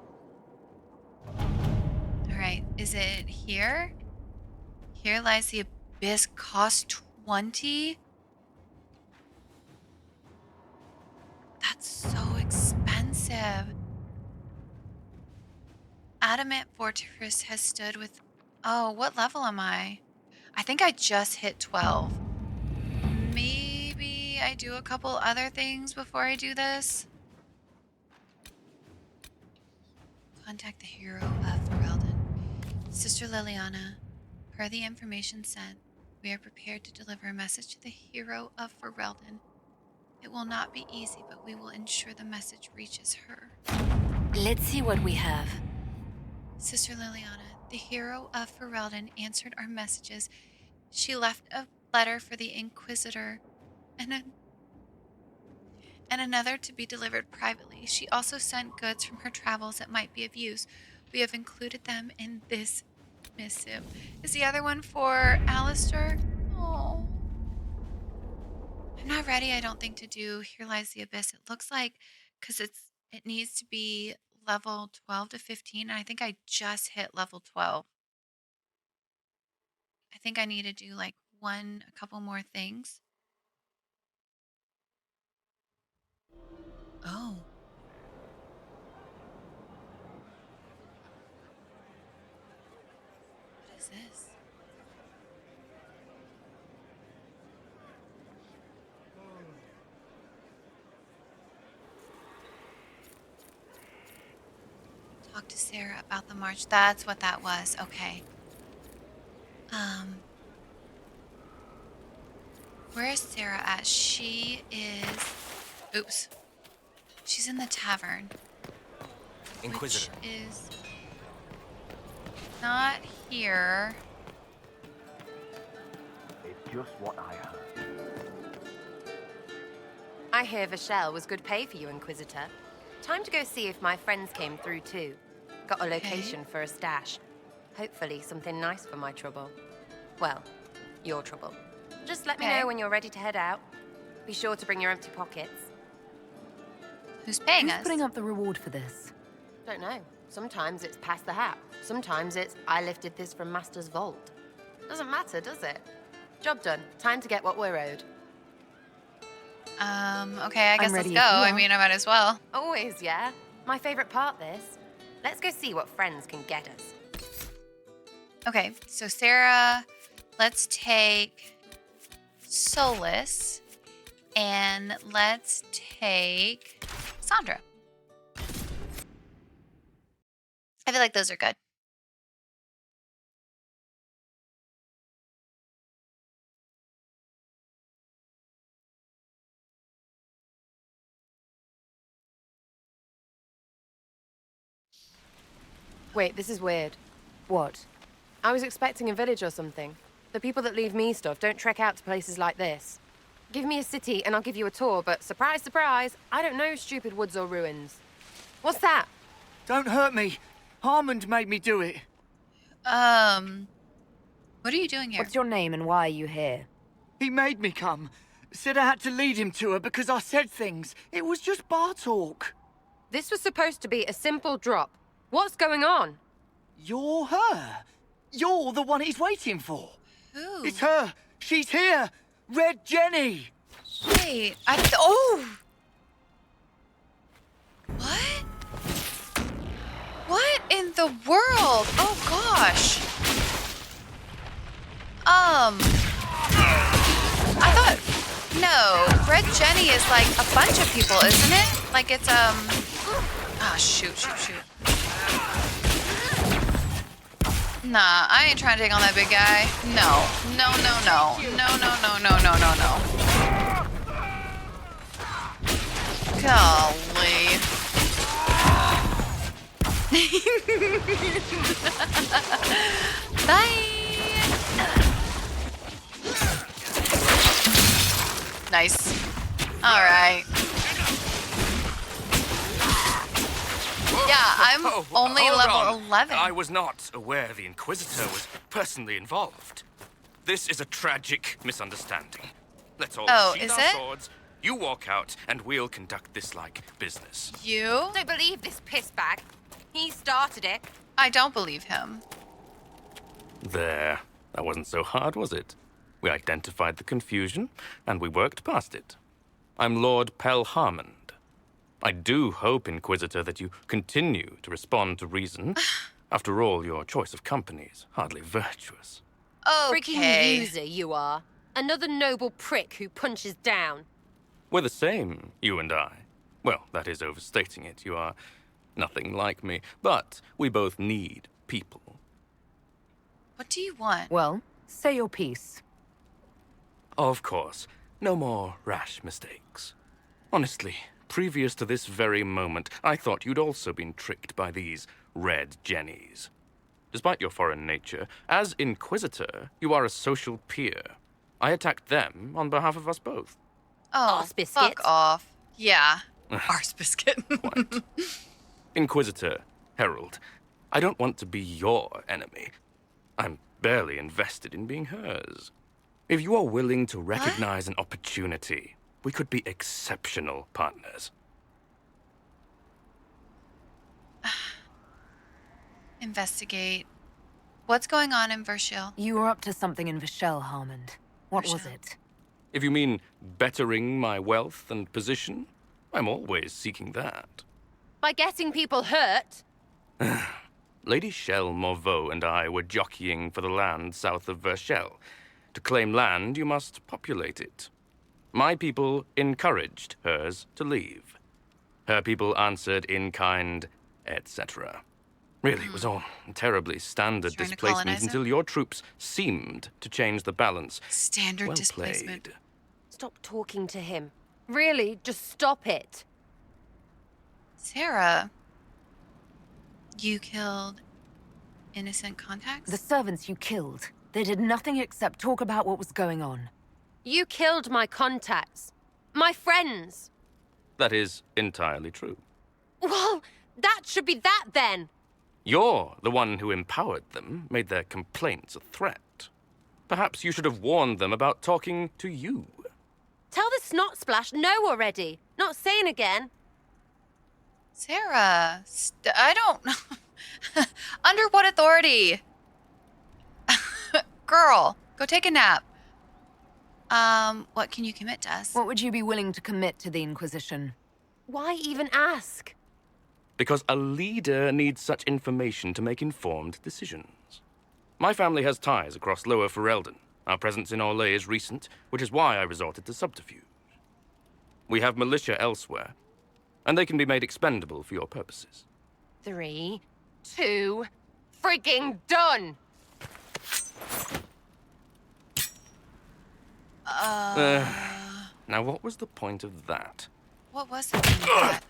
All right, is it here? Here lies the abyss. Cost 20? That's so expensive. Adamant Fortress has stood with... Oh, what level am I? I think I just hit 12. Maybe I do a couple other things before I do this. Contact the hero of Ferelden. Sister Liliana, per the information sent, we are prepared to deliver a message to the hero of Ferelden. It will not be easy, but we will ensure the message reaches her. Let's see what we have. Sister Liliana, the hero of Ferelden, answered our messages. She left a letter for the Inquisitor and another to be delivered privately. She also sent goods from her travels that might be of use. We have included them in this missive. Is the other one for Alistair? Oh. I'm not ready, I don't think, to do Here Lies the Abyss. It looks like, because it needs to be level 12 to 15, and I think I just hit level 12. I think I need to do like a couple more things. Oh. What is this? Talk to Sarah about the march. That's what that was. Okay. Where is Sarah at? She is... Oops. She's in the tavern. Inquisitor. Which is... not here. It's just what I heard. I hear Vashel was good pay for you, Inquisitor. Time to go see if my friends came through too. Got a location for a stash. Hopefully something nice for my trouble. Well, your trouble. Just let me know when you're ready to head out. Be sure to bring your empty pockets. Who's paying Who's us? putting up the reward for this? Don't know. Sometimes it's pass the hat. Sometimes it's I lifted this from Master's vault. Doesn't matter, does it? Job done. Time to get what we're owed. Okay, I guess let's go. I mean, I might as well. Always, yeah. My favorite part, this. Let's go see what friends can get us. Okay, so Sarah, let's take Solas, and let's take Sandra. I feel like those are good. Wait, this is weird. What? I was expecting a village or something. The people that leave me stuff don't trek out to places like this. Give me a city and I'll give you a tour, but surprise, surprise, I don't know stupid woods or ruins. What's that? Don't hurt me. Harmond made me do it. What are you doing here? What's your name and why are you here? He made me come. Said I had to lead him to her because I said things. It was just bar talk. This was supposed to be a simple drop. What's going on? You're her. You're the one he's waiting for. Who? It's her. She's here. Red Jenny. Wait, oh! What? What in the world? Oh gosh. I thought, no, Red Jenny is like a bunch of people, isn't it? Like it's, oh, shoot. Nah, I ain't trying to take on that big guy. No. Golly. Bye. Nice. All right. Yeah, I'm only hold level on. 11. I was not aware the Inquisitor was personally involved. This is a tragic misunderstanding. Let's all sheath our swords. You walk out, and we'll conduct this like business. You? Don't believe this piss bag. He started it. I don't believe him. There. That wasn't so hard, was it? We identified the confusion, and we worked past it. I'm Lord Pel Harmond. I do hope, Inquisitor, that you continue to respond to reason. After all, your choice of company is hardly virtuous. Freaking user, you are. Another noble prick who punches down. We're the same, you and I. Well, that is overstating it. You are nothing like me. But we both need people. What do you want? Well, say your piece. Of course. No more rash mistakes. Honestly, previous to this very moment, I thought you'd also been tricked by these Red Jennies. Despite your foreign nature, as Inquisitor, you are a social peer. I attacked them on behalf of us both. Oh, Arse biscuit. fuck off. Yeah. Arse biscuit. Inquisitor, Herald, I don't want to be your enemy. I'm barely invested in being hers. If you are willing to recognize an opportunity, we could be exceptional partners. Investigate. What's going on in Verschil? You were up to something in Vashel, Harmond. What was it? If you mean bettering my wealth and position, I'm always seeking that. By getting people hurt? Lady Shell Morveau and I were jockeying for the land south of Verschel. To claim land, you must populate it. My people encouraged hers to leave. Her people answered in kind, etc. Really, it was all terribly standard Trying to displacement colonize him? until your troops seemed to change the balance. Standard Well displacement. played. Stop talking to him. Really, just stop it. Sarah, you killed innocent contacts? The servants you killed, they did nothing except talk about what was going on. You killed my contacts. My friends. That is entirely true. Well, that should be that then. You're the one who empowered them, made their complaints a threat. Perhaps you should have warned them about talking to you. Tell the snot splash no already. Not saying again. Sarah, I don't know. Under what authority? Girl, go take a nap. What can you commit to us? What would you be willing to commit to the Inquisition? Why even ask? Because a leader needs such information to make informed decisions. My family has ties across Lower Ferelden. Our presence in Orlais is recent, which is why I resorted to subterfuge. We have militia elsewhere, and they can be made expendable for your purposes. 3, 2, frigging done! Now what was the point of that? What was the point of that?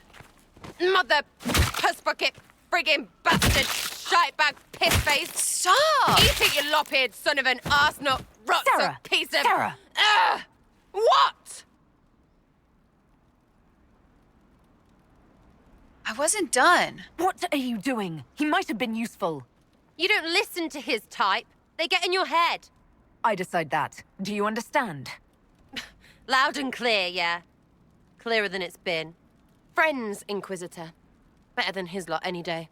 Mother puss bucket, frigging bastard, shitebag, piss face. Stop! Eat it, you lop-eared son of an arsenut, rot Sarah! piece of... Sarah! What? I wasn't done. What are you doing? He might have been useful. You don't listen to his type. They get in your head. I decide that. Do you understand? Loud and clear, yeah. Clearer than it's been. Friends, Inquisitor. Better than his lot any day.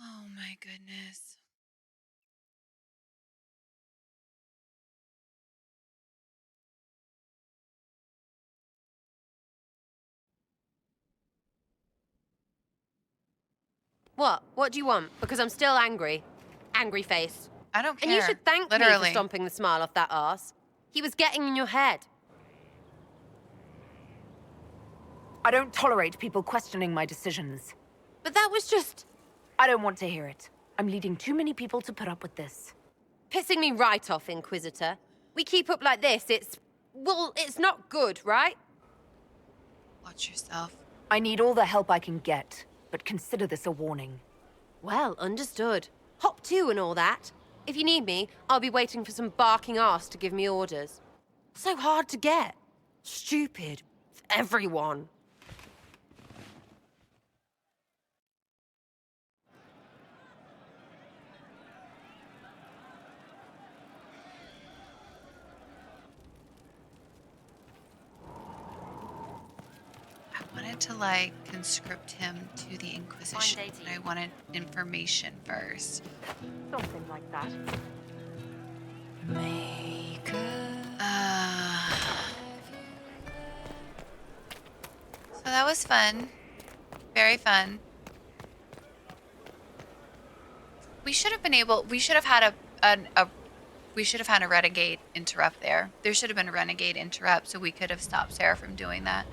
Oh my goodness. What? What do you want? Because I'm still angry. Angry face. I don't care. And you should thank me Literally. for stomping the smile off that arse. He was getting in your head. I don't tolerate people questioning my decisions. But that was just... I don't want to hear it. I'm leading too many people to put up with this. pissing me right off, Inquisitor. We keep up like this, well, it's not good, right? Watch yourself. I need all the help I can get, but consider this a warning. Well, understood. Hop to and all that. If you need me, I'll be waiting for some barking ass to give me orders. So hard to get. Stupid. Everyone. I wanted to, like, conscript him to the Inquisition, but I wanted information first. Something like that. So that was fun. Very fun. We should have had we should have had a renegade interrupt there. There should have been a renegade interrupt so we could have stopped Sarah from doing that.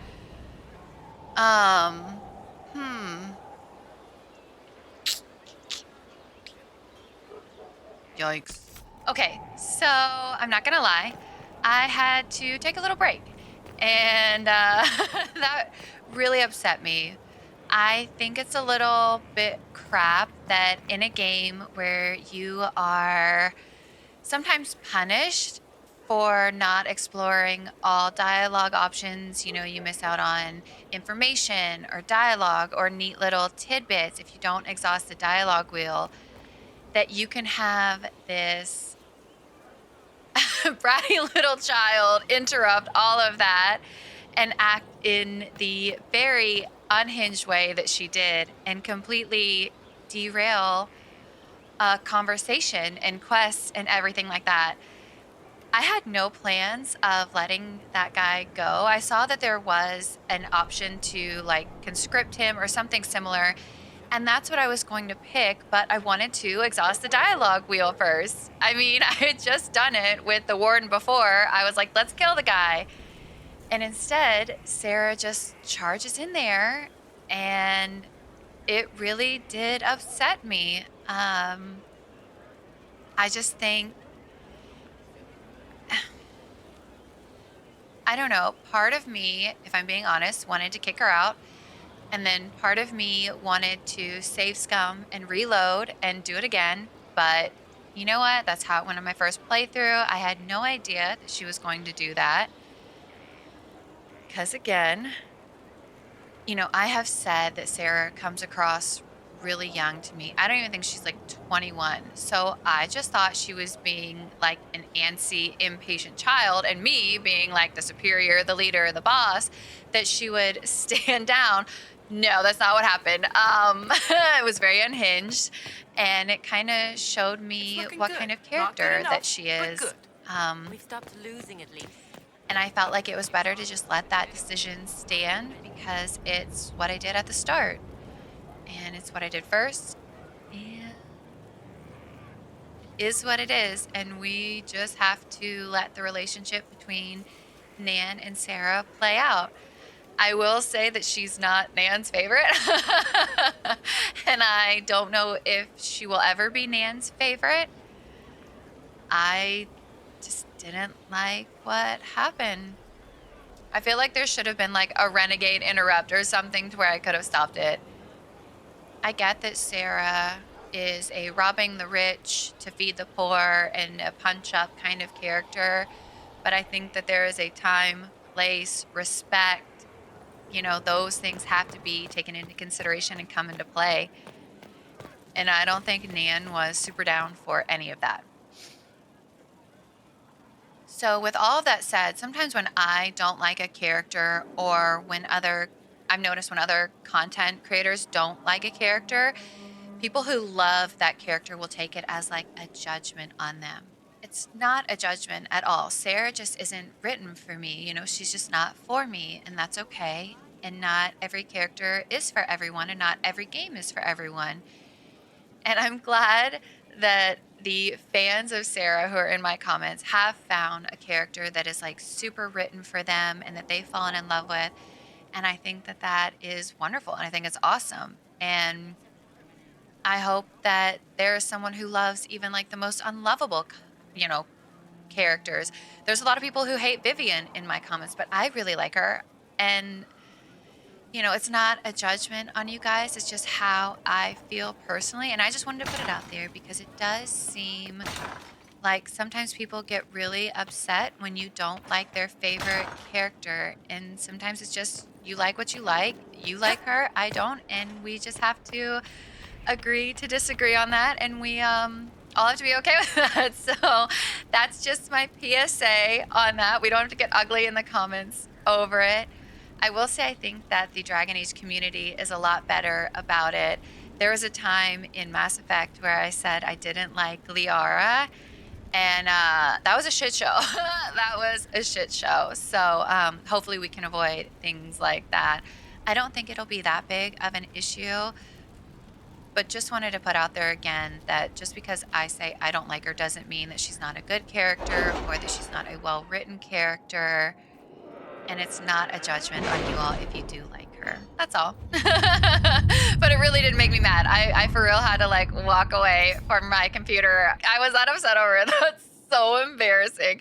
Yikes. Okay, so I'm not gonna lie. I had to take a little break. And that really upset me. I think it's a little bit crap that in a game where you are sometimes punished for not exploring all dialogue options, you know, you miss out on information or dialogue or neat little tidbits if you don't exhaust the dialogue wheel, that you can have this bratty little child interrupt all of that and act in the very unhinged way that she did and completely derail a conversation and quests and everything like that. I had no plans of letting that guy go. I saw that there was an option to, like, conscript him or something similar, and that's what I was going to pick, but I wanted to exhaust the dialogue wheel first. I mean, I had just done it with the warden before. I was like, let's kill the guy. And instead, Sarah just charges in there and it really did upset me. I just think, I don't know, part of me, if I'm being honest, wanted to kick her out. And then part of me wanted to save scum and reload and do it again. But you know what? That's how it went on my first playthrough. I had no idea that she was going to do that. Because again, you know, I have said that Sarah comes across really young to me. I don't even think she's like 21. So I just thought she was being like an antsy, impatient child, and me being like the superior, the leader, the boss, that she would stand down. No, that's not what happened. It was very unhinged, and it kind of showed me what kind of character that she is. We've stopped losing at least. And I felt like it was better to just let that decision stand because it's what I did at the start. And it's what I did first. And it is what it is. And we just have to let the relationship between Nan and Sarah play out. I will say that she's not Nan's favorite. And I don't know if she will ever be Nan's favorite. I just didn't like what happened. I feel like there should have been like a renegade interrupt or something to where I could have stopped it. I get that Sarah is a robbing the rich to feed the poor and a punch up kind of character, but I think that there is a time, place, respect, you know, those things have to be taken into consideration and come into play. And I don't think Nan was super down for any of that. So with all of that said, sometimes when I don't like a character or I've noticed when other content creators don't like a character, people who love that character will take it as like a judgment on them. It's not a judgment at all. Sarah just isn't written for me. You know, she's just not for me, and that's okay. And not every character is for everyone, and not every game is for everyone. And I'm glad that the fans of Sarah who are in my comments have found a character that is like super written for them and that they've fallen in love with. And I think that that is wonderful. And I think it's awesome. And I hope that there is someone who loves even like the most unlovable, you know, characters. There's a lot of people who hate Vivian in my comments, but I really like her. And you know, it's not a judgment on you guys. It's just how I feel personally. And I just wanted to put it out there because it does seem like sometimes people get really upset when you don't like their favorite character. And sometimes it's just you like what you like. You like her, I don't. And we just have to agree to disagree on that. And we all have to be okay with that. So that's just my PSA on that. We don't have to get ugly in the comments over it. I will say I think that the Dragon Age community is a lot better about it. There was a time in Mass Effect where I said I didn't like Liara, and that was a shit show. That was a shit show. So hopefully we can avoid things like that. I don't think it'll be that big of an issue, but just wanted to put out there again that just because I say I don't like her doesn't mean that she's not a good character or that she's not a well-written character. And it's not a judgment on you all if you do like her. That's all. But it really did make me mad. I for real had to like walk away from my computer. I was that upset over it. That's so embarrassing.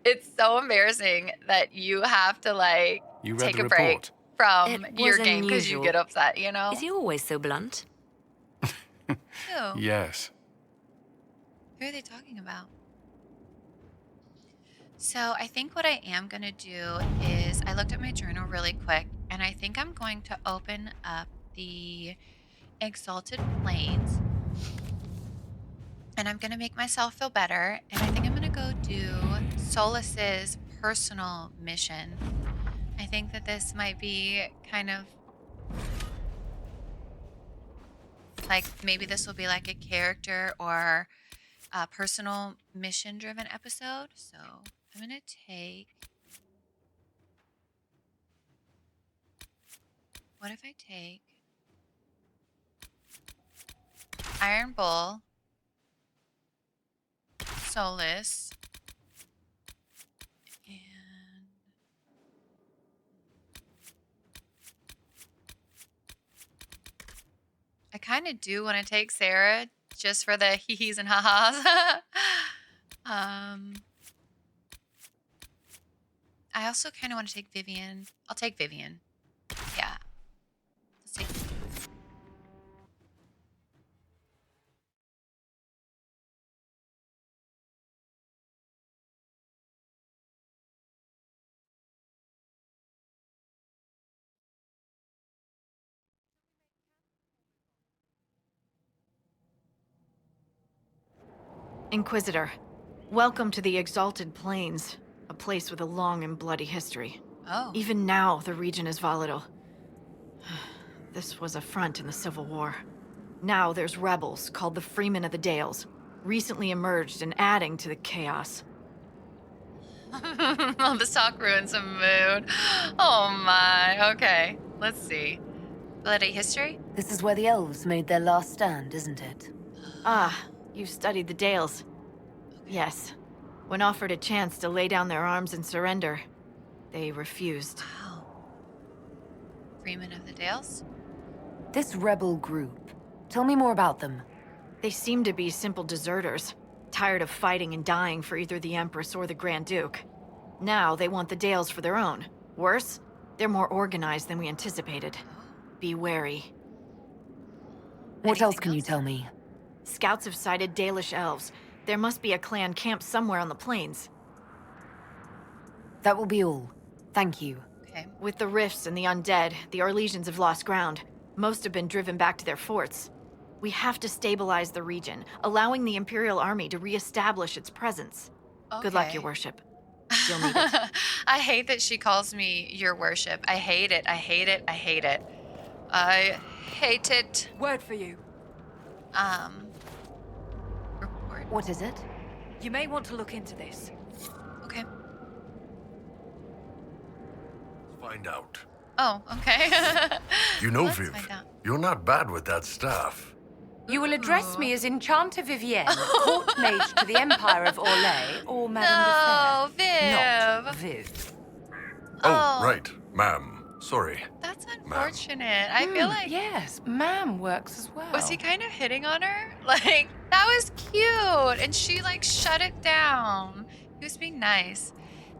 It's so embarrassing that you have to like take a break from your game because you get upset, you know? Is he always so blunt? Who? Yes. Who are they talking about? So I think what I am going to do is I looked at my journal really quick, and I think I'm going to open up the Exalted Plains, and I'm going to make myself feel better, and I think I'm going to go do Solas's personal mission. I think that this might be kind of like maybe this will be like a character or a personal mission driven episode. So I'm going to take... What if I take Iron Bull, Solas, and kind of do want to take Sarah just for the hee-hees and ha-has. I also kind of want to take Vivian. I'll take Vivian. Yeah. Let's take... Inquisitor, welcome to the Exalted Plains, a place with a long and bloody history. Oh. Even now, the region is volatile. This was a front in the Civil War. Now there's rebels called the Freemen of the Dales, recently emerged and adding to the chaos. Oh, this talk ruins some mood. Oh my. Okay, let's see. Bloody history? This is where the elves made their last stand, isn't it? Ah, you've studied the Dales. Yes. When offered a chance to lay down their arms and surrender, they refused. Wow. Freemen of the Dales? This rebel group. Tell me more about them. They seem to be simple deserters, tired of fighting and dying for either the Empress or the Grand Duke. Now they want the Dales for their own. Worse, they're more organized than we anticipated. Be wary. What else can you tell me? Scouts have sighted Dalish elves. There must be a clan camped somewhere on the plains. That will be all. Thank you. Okay. With the rifts and the undead, the Orlesians have lost ground. Most have been driven back to their forts. We have to stabilize the region, allowing the Imperial Army to re-establish its presence. Okay. Good luck, Your Worship. You'll need it. I hate that she calls me Your Worship. I hate it. I hate it. I hate it. I hate it. Word for you. Report. What is it? You may want to look into this. Okay. Find out. Oh, okay. You know, Let's Viv, find out. you're not bad with that staff. You will address me as Enchanter Vivienne, Court Mage to the Empire of Orlais, or Madame de Fer. Not Viv. Oh, right, ma'am. Sorry. That's unfortunate. I feel like... Yes, ma'am works as well. Was he kind of hitting on her? Like, that was cute. And she, like, shut it down. He was being nice.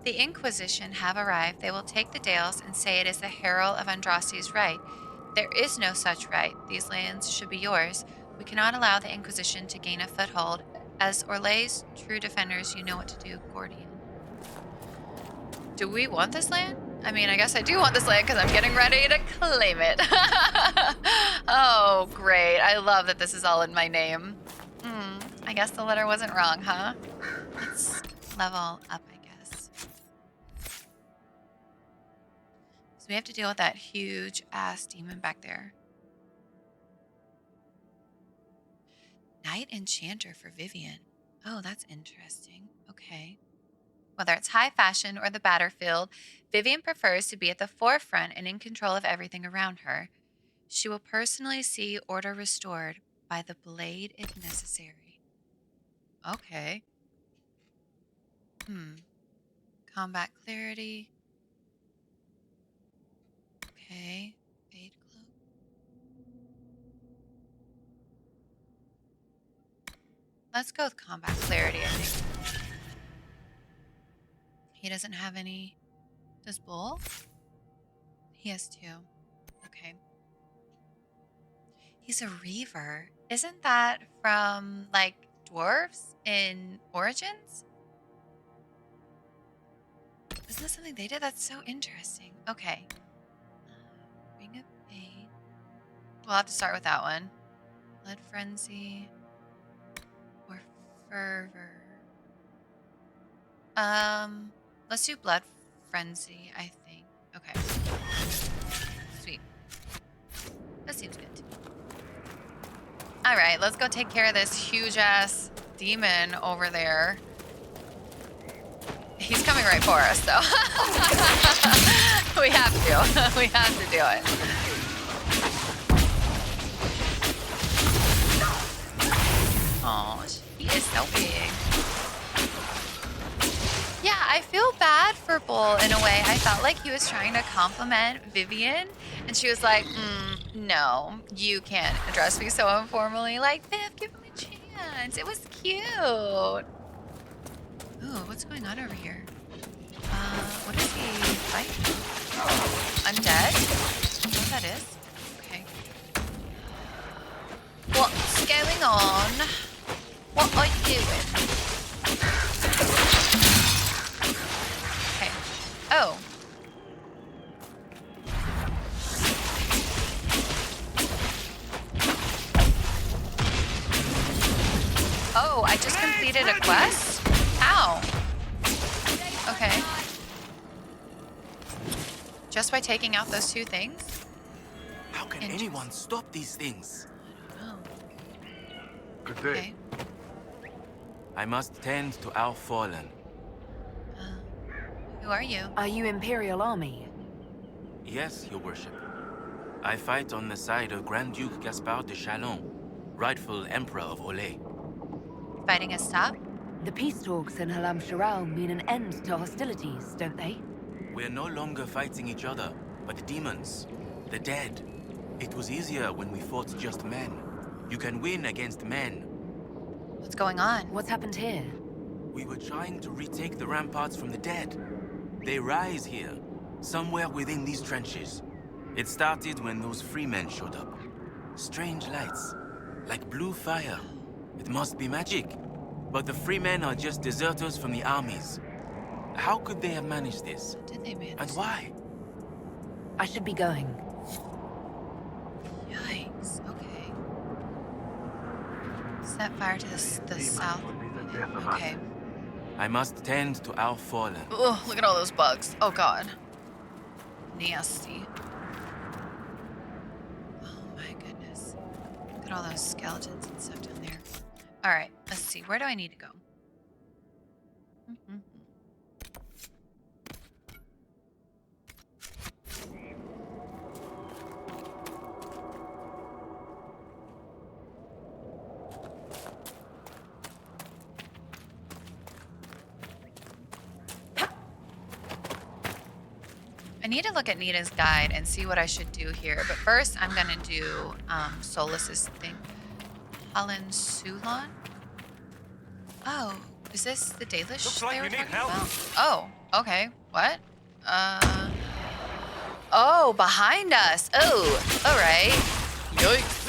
The Inquisition have arrived. They will take the Dales and say it is the Herald of Andrasti's right. There is no such right. These lands should be yours. We cannot allow the Inquisition to gain a foothold. As Orlais' true defenders, you know what to do, Gordian. Do we want this land? I mean, I guess I do want this land because I'm getting ready to claim it. Oh, great. I love that this is all in my name. I guess the letter wasn't wrong, huh? Let's level up, I guess. So we have to deal with that huge ass demon back there. Knight Enchanter for Vivian. Oh, that's interesting. Okay. Whether it's high fashion or the battlefield, Vivian prefers to be at the forefront and in control of everything around her. She will personally see order restored by the blade if necessary. Okay. Combat clarity. Okay. Fade cloak. Let's go with combat clarity, I think. He doesn't have any. Does Bull? He has 2. Okay. He's a Reaver. Isn't that from, like, dwarves in Origins? Isn't that something they did? That's so interesting. Okay. Ring of Fate. We'll have to start with that one. Blood Frenzy. Or Fervor. Let's do Blood Frenzy, I think. Okay. Sweet. That seems good. Alright, let's go take care of this huge-ass demon over there. He's coming right for us, though. We have to. We have to do it. Oh, he is so big. Yeah, I feel bad for Bull in a way. I felt like he was trying to compliment Vivian, and she was like, No, you can't address me so informally. Like, Viv, give him a chance. It was cute. Ooh, what's going on over here? What is he fighting? Undead? Is that what that is? Okay. What's going on? What are you doing? Okay. Oh. Oh, I just completed a quest? How? Okay. Just by taking out those two things? How can anyone stop these things? Good day. Okay. I must tend to our fallen. Who are you? Are you Imperial Army? Yes, your worship. I fight on the side of Grand Duke Gaspard de Chalon, rightful Emperor of Olay. Fighting a stop? The peace talks in Halam Sharal mean an end to hostilities, don't they? We're no longer fighting each other, but the demons, the dead. It was easier when we fought just men. You can win against men. What's going on? What's happened here? We were trying to retake the ramparts from the dead. They rise here, somewhere within these trenches. It started when those free men showed up. Strange lights, like blue fire. It must be magic. But the free men are just deserters from the armies. How could they have managed this? Did they manage? And why? I should be going. Yikes. Okay. Set fire to the south. Okay. I must tend to our fallen. Oh, look at all those bugs. Oh god. Nasty. Oh my goodness. Look at all those skeletons and stuff down there. Alright, let's see. Where do I need to go? I need to look at Nita's guide and see what I should do here. But first, I'm going to do Solas's thing. Sulan? Oh, is this the Dalish Looks like they were you need talking help. about? Oh, okay. What? Oh, behind us. Oh, all right. Yikes.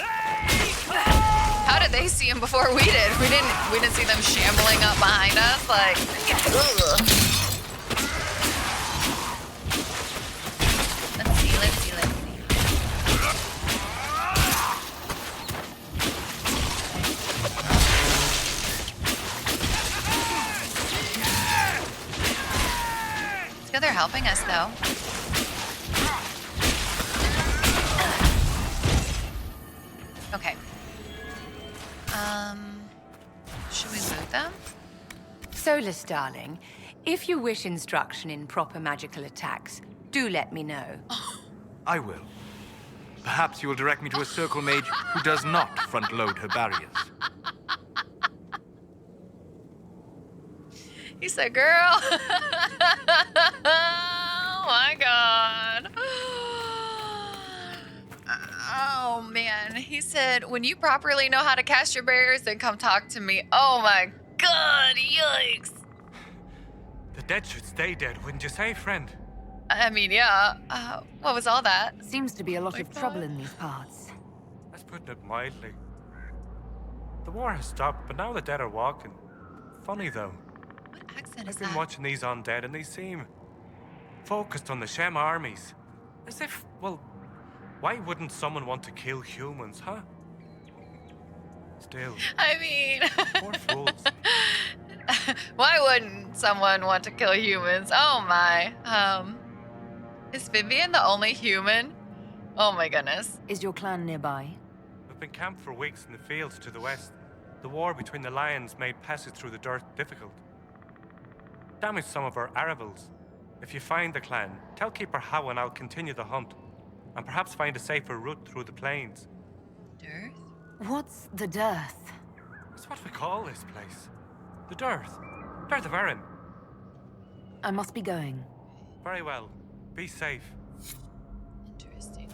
How did they see him before we did? We didn't see them shambling up behind us. Like, ugh. Let's see. It's good they're helping us, though. Okay. Should we loot them? Solas, darling, if you wish instruction in proper magical attacks, do let me know. I will. Perhaps you will direct me to a circle mage who does not front-load her barriers. He said, girl. Oh my god. Oh man. He said, when you properly know how to cast your barriers, then come talk to me. Oh my god. Yikes. The dead should stay dead, wouldn't you say, friend? I mean, yeah. What was all that? Seems to be a lot of trouble in these parts. That's putting it mildly. The war has stopped, but now the dead are walking. Funny, though. What accent is I've been that? watching these undead, and they seem focused on the Shem armies. As if, well, why wouldn't someone want to kill humans, huh? Still, I mean, poor fools. why wouldn't someone want to kill humans? Oh my. Is Vivian the only human? Oh my goodness. Is your clan nearby? We've been camped for weeks in the fields to the west. The war between the lions made passage through the dirt difficult. Damaged some of our arivals. If you find the clan, tell Keeper how and I'll continue the hunt. And perhaps find a safer route through the plains. Dearth? What's the dearth? That's what we call this place. The Dearth. Dearth of Erin. I must be going. Very well. Be safe. Interesting.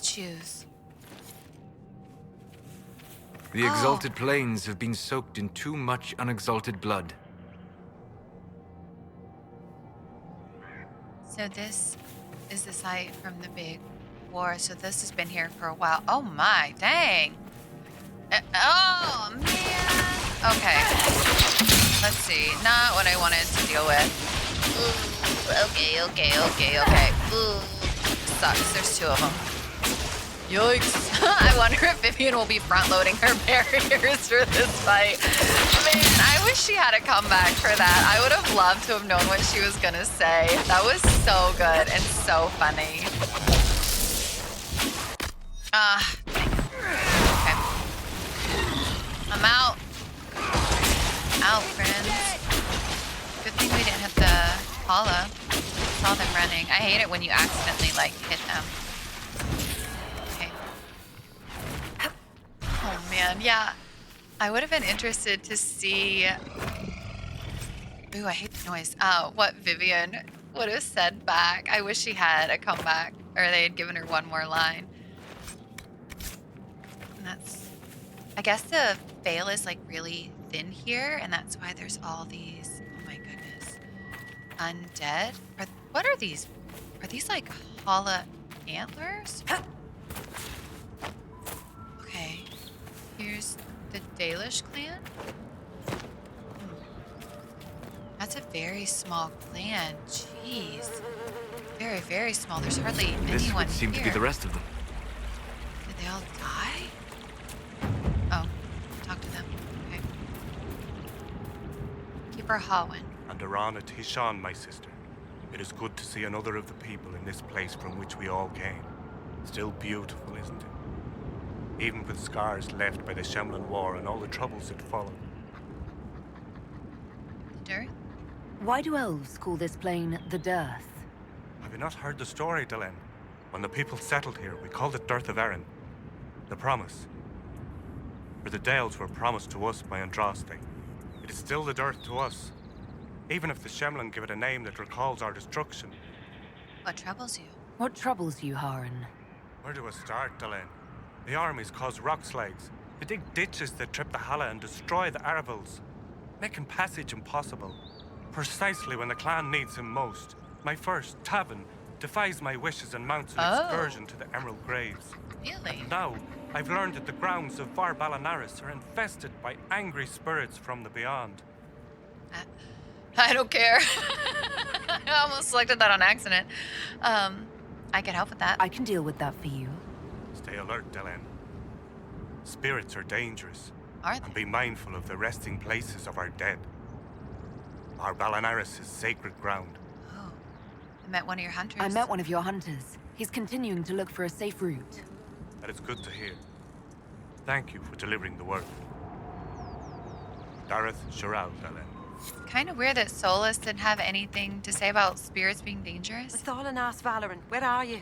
statues. The Exalted plains have been soaked in too much unexalted blood. So this is the site from the big war. So this has been here for a while. Oh my, dang. Oh man. Okay. Let's see. Not what I wanted to deal with. Ooh, okay. Ooh, sucks. There's 2 of them. Yikes. I wonder if Vivian will be front-loading her barriers for this fight. Man, I wish she had a comeback for that. I would have loved to have known what she was going to say. That was so good and so funny. Okay. I'm out. Out, friends. Good thing we didn't hit the Paula. Saw them running. I hate it when you accidentally, like, hit them. Oh man, yeah. I would have been interested to see. Ooh, I hate the noise. What Vivian would have said back. I wish she had a comeback, or they had given her one more line. And that's. I guess the veil is like really thin here, and that's why there's all these. Oh my goodness, undead. What are these? Are these like Hala antlers? Okay. Here's the Dalish clan. That's a very small clan. Jeez. Very, very small. There's hardly This anyone would seem here. to be the rest of them. Did they all die? Oh, talk to them. Okay. Keeper Hawen. And Arana Tishan, my sister. It is good to see another of the people in this place from which we all came. Still beautiful, isn't it? Even with scars left by the Shemlan War and all the troubles that followed. The Dearth? Why do elves call this plane the Dearth? Have you not heard the story, Delenn? When the people settled here, we called it Dearth of Erin. The promise. For the Dales were promised to us by Andraste. It is still the Dearth to us. Even if the Shemlan give it a name that recalls our destruction. What troubles you? What troubles you, Haran? Where do I start, Delenn? The armies cause rock slides. They dig ditches that trip the Hala and destroy the Aravils, making passage impossible. Precisely when the clan needs him most. My first, Tavin, defies my wishes and mounts an excursion to the Emerald Graves. Really? And now, I've learned that the grounds of Var Balanaris are infested by angry spirits from the beyond. I don't care. I almost selected that on accident. I can help with that. I can deal with that for you. Stay alert, Delenn. Spirits are dangerous. Are they? And be mindful of the resting places of our dead. Our Balanaris is sacred ground. Oh. I met one of your hunters. I met one of your hunters. He's continuing to look for a safe route. That is good to hear. Thank you for delivering the word. Dareth Shiral, Delenn. Kind of weird that Solas didn't have anything to say about spirits being dangerous. Thalin asked Valoran, where are you?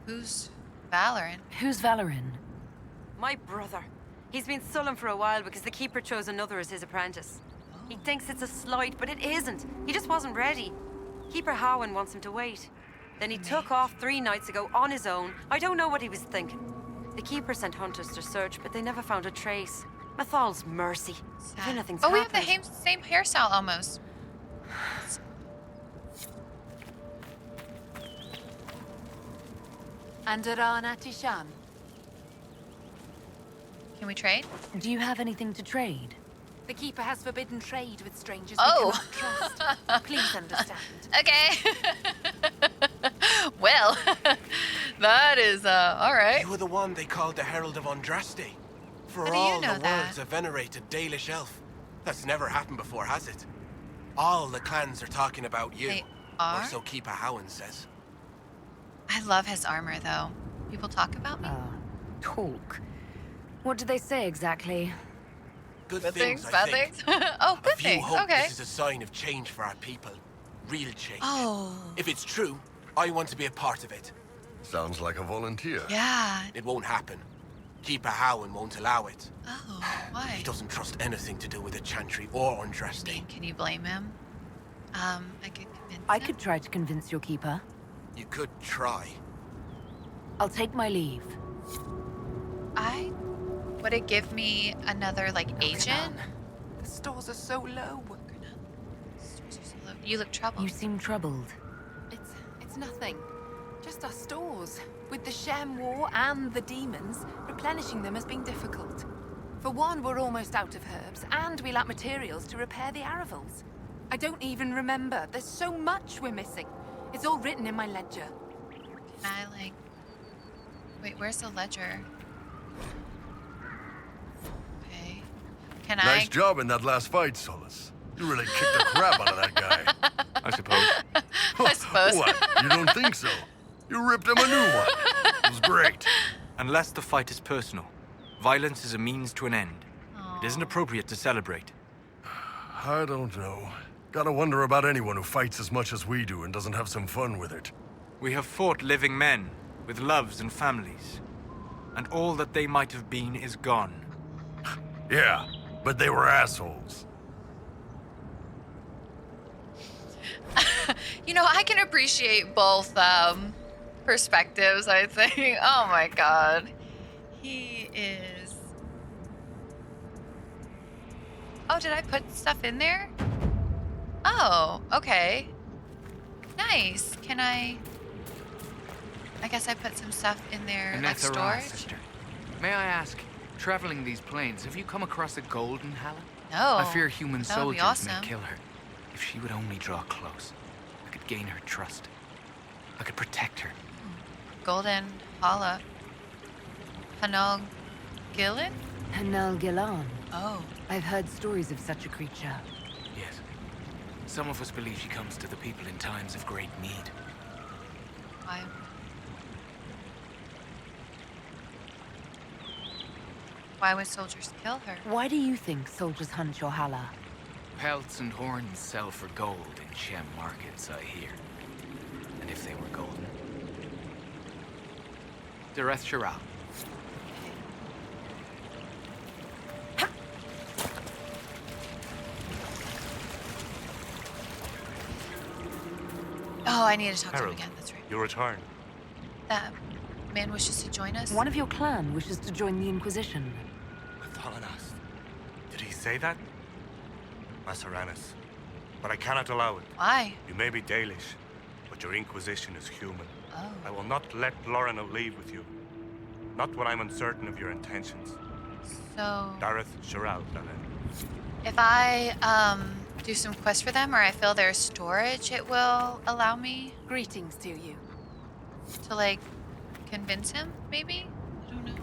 Who's Valoran? Who's Valoran? My brother. He's been sullen for a while because the Keeper chose another as his apprentice. He thinks it's a slight, but it isn't. He just wasn't ready. Keeper Hawen wants him to wait. Then he took off 3 nights ago on his own. I don't know what he was thinking. The Keeper sent hunters to search, but they never found a trace. Mathal's mercy. If anything's Oh, we have happened. the same hairstyle almost. And Arana Tishan. Can we trade? Do you have anything to trade? The Keeper has forbidden trade with strangers Oh. we cannot trust. Please understand. Okay. Well, that is, all right. You were the one they called the Herald of Andraste. For How do you all know the that? world's a venerated Dalish elf. That's never happened before, has it? All the clans are talking about you. They are? Or so Keeper Hawen says. I love his armor, though. People talk about me. Talk. What do they say exactly? Good things, I bad think. things? Oh, good A few things. hope Okay. this is a sign of change for our people. Real change. Oh. If it's true, I want to be a part of it. Sounds like a volunteer. Yeah. It won't happen. Keeper Hawen won't allow it. Oh, why? He doesn't trust anything to do with the Chantry or Andraste. Can you blame him? I could convince I him. could try to convince your keeper. You could try. I'll take my leave. Would it give me another, like, agent? The stores are so low. You look troubled. You seem troubled. It's nothing. Just our stores. With the Shem War and the demons, replenishing them has been difficult. For one, we're almost out of herbs, and we lack materials to repair the Aravals. I don't even remember. There's so much we're missing. It's all written in my ledger. Can I, like... Wait, where's the ledger? Okay. Can Nice job in that last fight, Solas. You really kicked the crap out of that guy. I suppose. I suppose. What? You don't think so? You ripped him a new one. It was great. Unless the fight is personal, violence is a means to an end. It isn't appropriate to celebrate. I don't know. Gotta wonder about anyone who fights as much as we do and doesn't have some fun with it. We have fought living men with loves and families. And all that they might have been is gone. Yeah, but they were assholes. You know, I can appreciate both perspectives, I think. Oh my god. He is... Oh, did I put stuff in there? Oh, okay. Nice. Can I guess I put some stuff in there, like storage? Sister. May I ask, traveling these plains, have you come across a golden Hala? No. I fear human That would be soldiers awesome. may kill her. If she would only draw close, I could gain her trust. I could protect her. Golden Hala. Hanal Gillen? Hanal Gillan. Oh. I've heard stories of such a creature. Yes. Some of us believe she comes to the people in times of great need. Why would soldiers kill her? Why do you think soldiers hunt your Hala? Pelts and horns sell for gold in Shem markets, I hear. And if they were golden? Dareth Shiral. Oh, I need to talk to him Harold, again. That's right. your return. That man wishes to join us. One of your clan wishes to join the Inquisition. Thalanas. Did he say that? Masaranis. But I cannot allow it. Why? You may be Dalish, but your Inquisition is human. Oh. I will not let Lorano leave with you. Not when I'm uncertain of your intentions. So... Dareth Shiral, if I, do some quests for them or I fill their storage, it will allow me... Greetings to you. To, like, convince him, maybe? I don't know.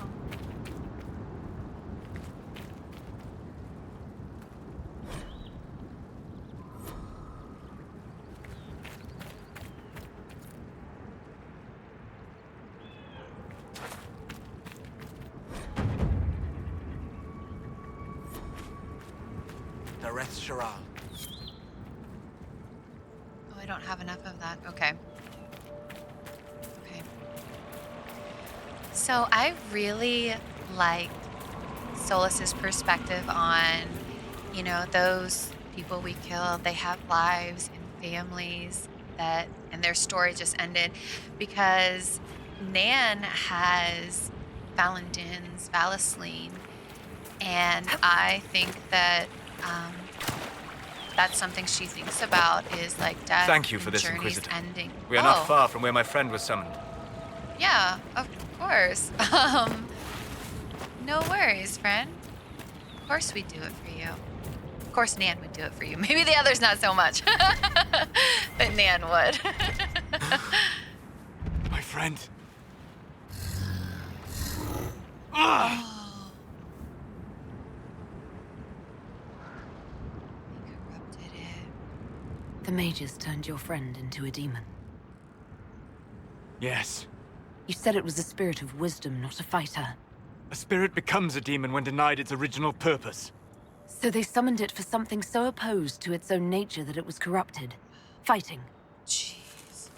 Dareth Shiral. Oh, I don't have enough of that. Okay. Okay. So I really liked Solas's perspective on, you know, those people we killed, they have lives and families that, and their story just ended because Nan has Valentin's Valisline, and I think that that's something she thinks about is like death. Thank you for and this, journeys Inquisitor. ending. We are not far from where my friend was summoned. Yeah, of course. No worries, friend. Of course we'd do it for you. Of course Nan would do it for you. Maybe the others not so much. But Nan would. My friend. Oh. The mages turned your friend into a demon. Yes. You said it was a spirit of wisdom, not a fighter. A spirit becomes a demon when denied its original purpose. So they summoned it for something so opposed to its own nature that it was corrupted. Fighting. Jeez.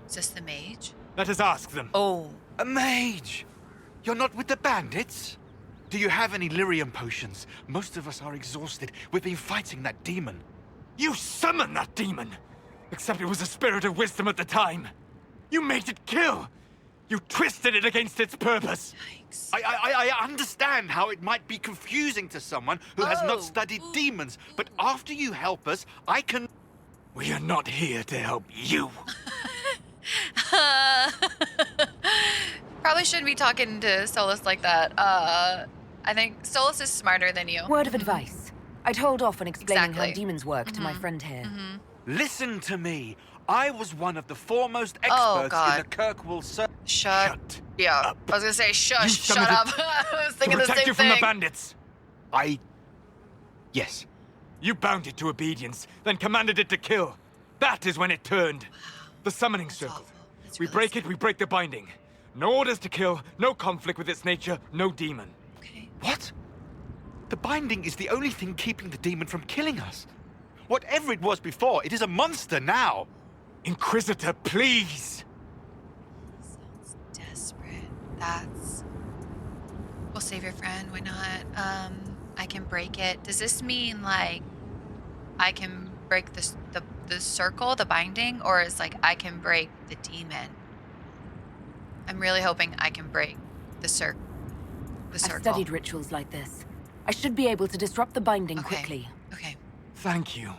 Is this the mage? Let us ask them. Oh. A mage! You're not with the bandits? Do you have any lyrium potions? Most of us are exhausted. We've been fighting that demon. You summoned that demon! Except it was a spirit of wisdom at the time. You made it kill! You twisted it against its purpose! Yikes. I understand how it might be confusing to someone who has not studied demons, but after you help us, I can... We are not here to help you. Probably shouldn't be talking to Solas like that. I think Solas is smarter than you. Word of advice. I'd hold off on explaining how Exactly. demons work to my friend here. Listen to me. I was one of the foremost Oh, experts God. in the Kirkwall Circle. Shut. Yeah. up. I was gonna say shush. You Shut summoned up. it I was To thinking the protect same you from thing. the bandits. Yes. You bound it to obedience, then commanded it to kill. That is when it turned. The summoning circle. We break it, we break the binding. No orders to kill, no conflict with its nature, no demon. Okay. What? The binding is the only thing keeping the demon from killing us. Whatever it was before, it is a monster now. Inquisitor, please! Sounds desperate. That's... We'll save your friend, why not? I can break it. Does this mean, like, I can break the circle, the binding, or is like I can break the demon? I'm really hoping I can break the circle. I've studied rituals like this. I should be able to disrupt the binding quickly. Okay. Thank you.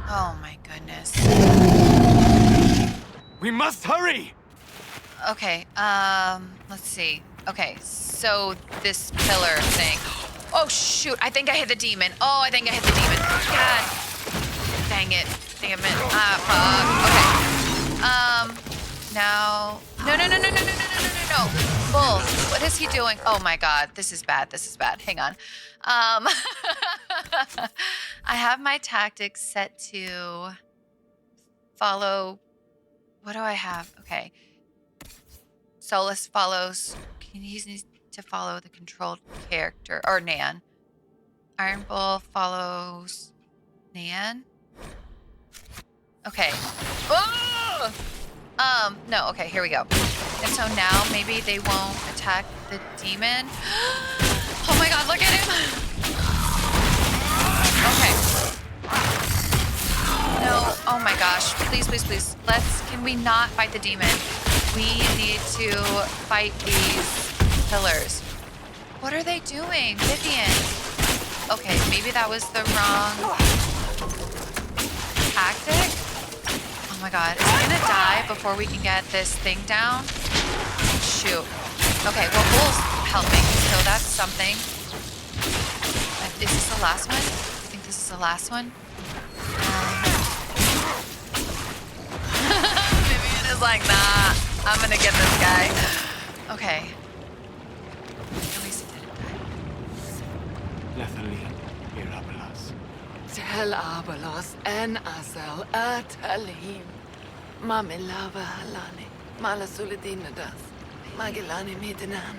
Oh my goodness. We must hurry! Okay, let's see. Okay, so this pillar thing. Oh shoot, I think I hit the demon. Oh, I think I hit the demon. God. Dang it. Damn it. Fuck. Okay. Now. No. Bull, what is he doing? Oh my god, this is bad. This is bad. Hang on. I have my tactics set to follow. What do I have? Okay. Solas follows. He needs to follow the controlled character, or Nan. Iron Bull follows Nan. Okay. Oh! No, okay, here we go. And so now maybe they won't attack the demon. Oh my god, look at him! Okay. No, oh my gosh. Please. Can we not fight the demon? We need to fight these pillars. What are they doing? Vivian. Okay, maybe that was the wrong tactic. Oh my god, is he gonna die before we can get this thing down? Shoot. Okay, well, Bull's helping, so that's something. Is this the last one? I think this is the last one. Vivian is like, nah, I'm gonna get this guy. Okay. At least he didn't die. Lethaline, Irabelas. Tel Abalos en Azel Atalim. Mamilava Halani. Malasuladinadas. Magilani Midinan.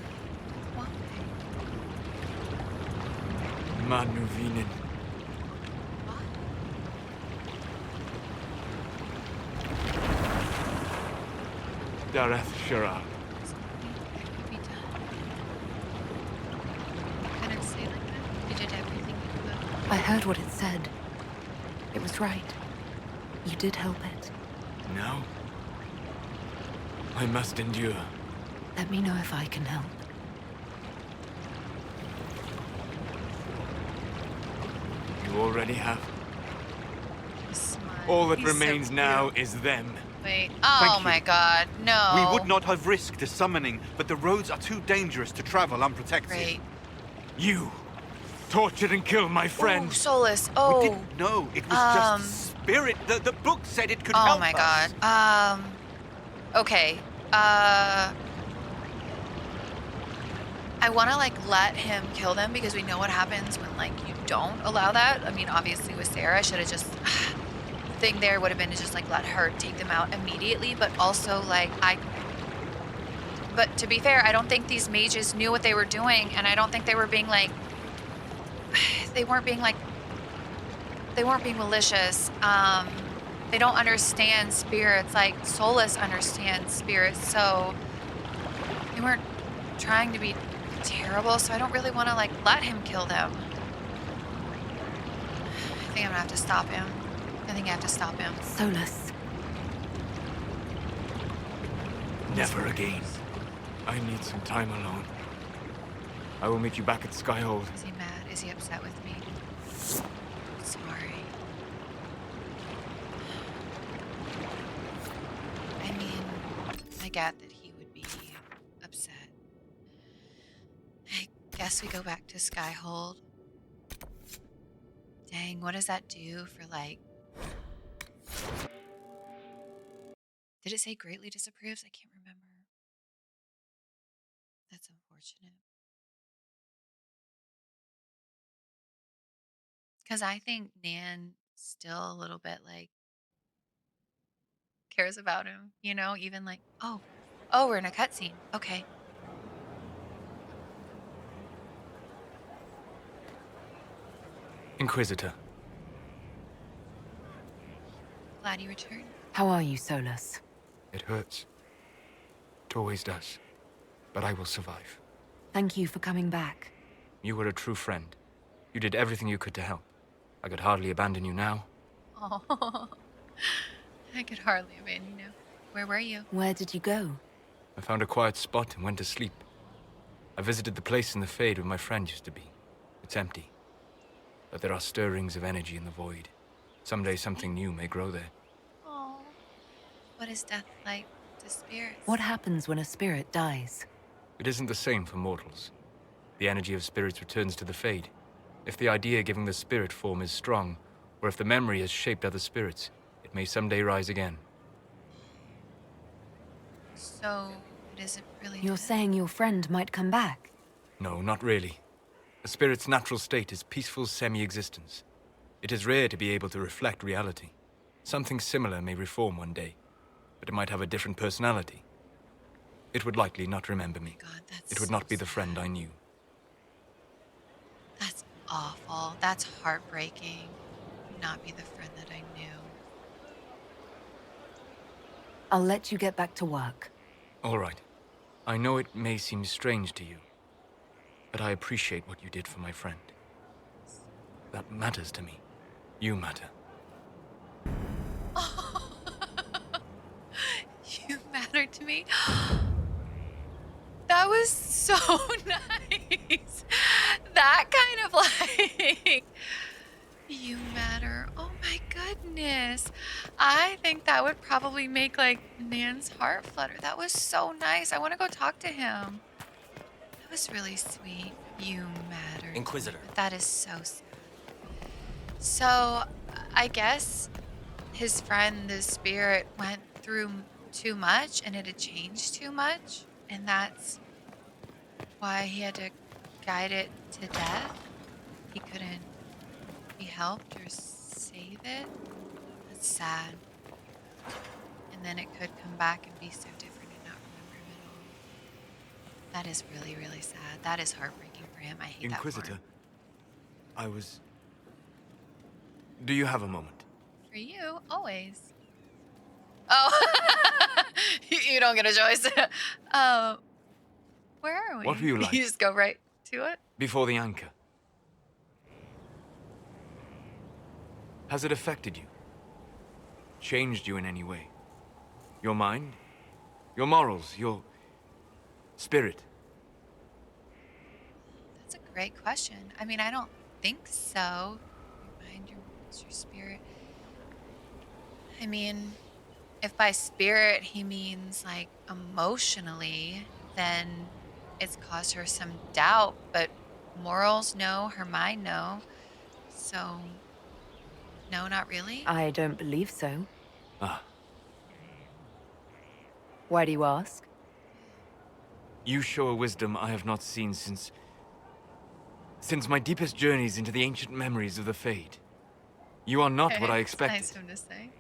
Manuvinen. Dareth Shiral. Couldn't say like that. You did everything you could. I heard what it said. It was right. You did help it. No. I must endure. Let me know if I can help. You already have. All that He's so remains now is them. Wait. Oh my god, no. We would not have risked a summoning, but the roads are too dangerous to travel unprotected. Great. You tortured and killed my friend. Ooh, Solas. Oh. We didn't know. It was just spirit. The book said it could Oh help my us. god. Okay. I want to like let him kill them because we know what happens when like you don't allow that. I mean, obviously with Sarah, I should have just thing there would have been to just like let her take them out immediately, but also like but to be fair, I don't think these mages knew what they were doing, and I don't think they were being like they weren't being malicious. They don't understand spirits like Solas understands spirits, so they weren't trying to be terrible, so I don't really want to like let him kill them. I think I'm gonna have to stop him. Solas. Never again. I need some time alone. I will meet you back at Skyhold. Is he mad? Is he upset with me? Sorry. I mean, I get that he would be upset. I guess we go back to Skyhold. Dang, what does that do for, like... Did it say greatly disapproves? I can't remember. That's unfortunate. Because I think Nan still a little bit, like, cares about him, you know? Even like, oh, we're in a cutscene. Okay. Inquisitor. Glad you returned. How are you, Solas? It hurts. It always does. But I will survive. Thank you for coming back. You were a true friend. You did everything you could to help. I could hardly abandon you now. Oh, I could hardly abandon you. Where were you? Where did you go? I found a quiet spot and went to sleep. I visited the place in the Fade where my friend used to be. It's empty. But there are stirrings of energy in the void. Someday something new may grow there. Oh, what is death like to spirits? What happens when a spirit dies? It isn't the same for mortals. The energy of spirits returns to the Fade. If the idea giving the spirit form is strong, or if the memory has shaped other spirits, it may someday rise again. So, it isn't really You're death? saying your friend might come back? No, not really. A spirit's natural state is peaceful semi-existence. It is rare to be able to reflect reality. Something similar may reform one day, but it might have a different personality. It would likely not remember me. God, that's It would so not be the sad. friend I knew. That's awful. That's heartbreaking. Not be the friend that I knew. I'll let you get back to work. All right. I know it may seem strange to you, but I appreciate what you did for my friend. That matters to me. You matter. You matter to me. That was so nice. That kind of like, you matter. Oh my goodness. I think that would probably make like Nan's heart flutter. That was so nice. I want to go talk to him. That was really sweet. You matter. Inquisitor. That is so sad. So, I guess his friend, the spirit, went through too much and it had changed too much. And that's why he had to guide it to death. He couldn't be helped or save it. That's sad. And then it could come back and be so different and not remember him at all. That is really, really sad. That is heartbreaking for him. I hate that for Inquisitor, him. I was... Do you have a moment? For you, always. Oh, you don't get a choice. Where are we? What were you like? You just go right to it? Before the anchor. Has it affected you? Changed you in any way? Your mind? Your morals? Your spirit? That's a great question. I mean, I don't think so. Your mind, your morals, your spirit. I mean, if by spirit he means like emotionally, then it's caused her some doubt. But morals, no. Her mind, no. So, no, not really. I don't believe so. Ah. Why do you ask? You show a wisdom I have not seen since my deepest journeys into the ancient memories of the Fade. You are not what I expected. Nice of him to say.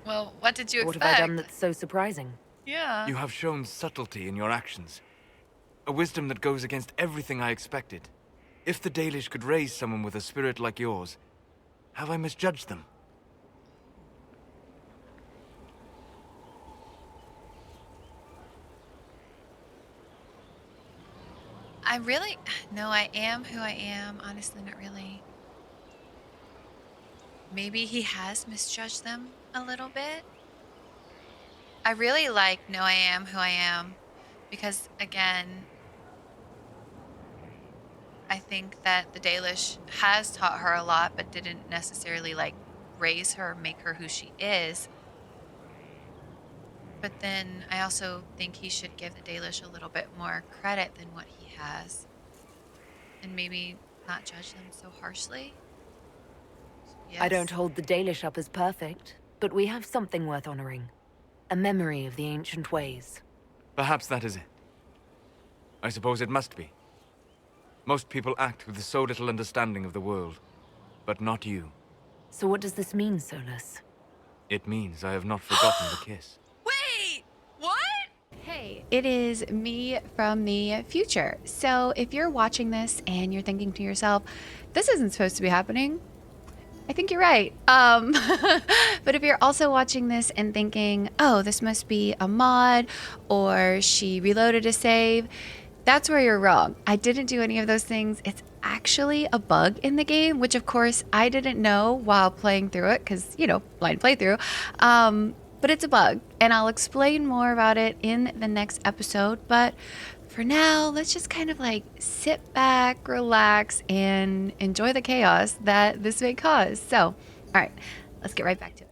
Well, what did you What expect? have I done that's so surprising? Yeah. You have shown subtlety in your actions. A wisdom that goes against everything I expected. If the Dalish could raise someone with a spirit like yours, have I misjudged them? No, I am who I am. Honestly, not really. Maybe he has misjudged them a little bit. I really like Know I Am Who I Am because, again, I think that the Dalish has taught her a lot, but didn't necessarily like raise her, make her who she is. But then I also think he should give the Dalish a little bit more credit than what he has. And maybe not judge them so harshly. I don't Yes. hold the Dalish up as perfect, but we have something worth honoring. A memory of the ancient ways. Perhaps that is it. I suppose it must be. Most people act with so little understanding of the world, but not you. So what does this mean, Solas? It means I have not forgotten the kiss. Wait! What? Hey, it is me from the future. So if you're watching this and you're thinking to yourself, this isn't supposed to be happening, I think you're right. But if you're also watching this and thinking, oh, this must be a mod or she reloaded a save, that's where you're wrong. I didn't do any of those things. It's actually a bug in the game, which of course I didn't know while playing through it because, you know, blind playthrough. But it's a bug, and I'll explain more about it in the next episode. But for now, let's just kind of like sit back, relax, and enjoy the chaos that this may cause. So, all right, let's get right back to it.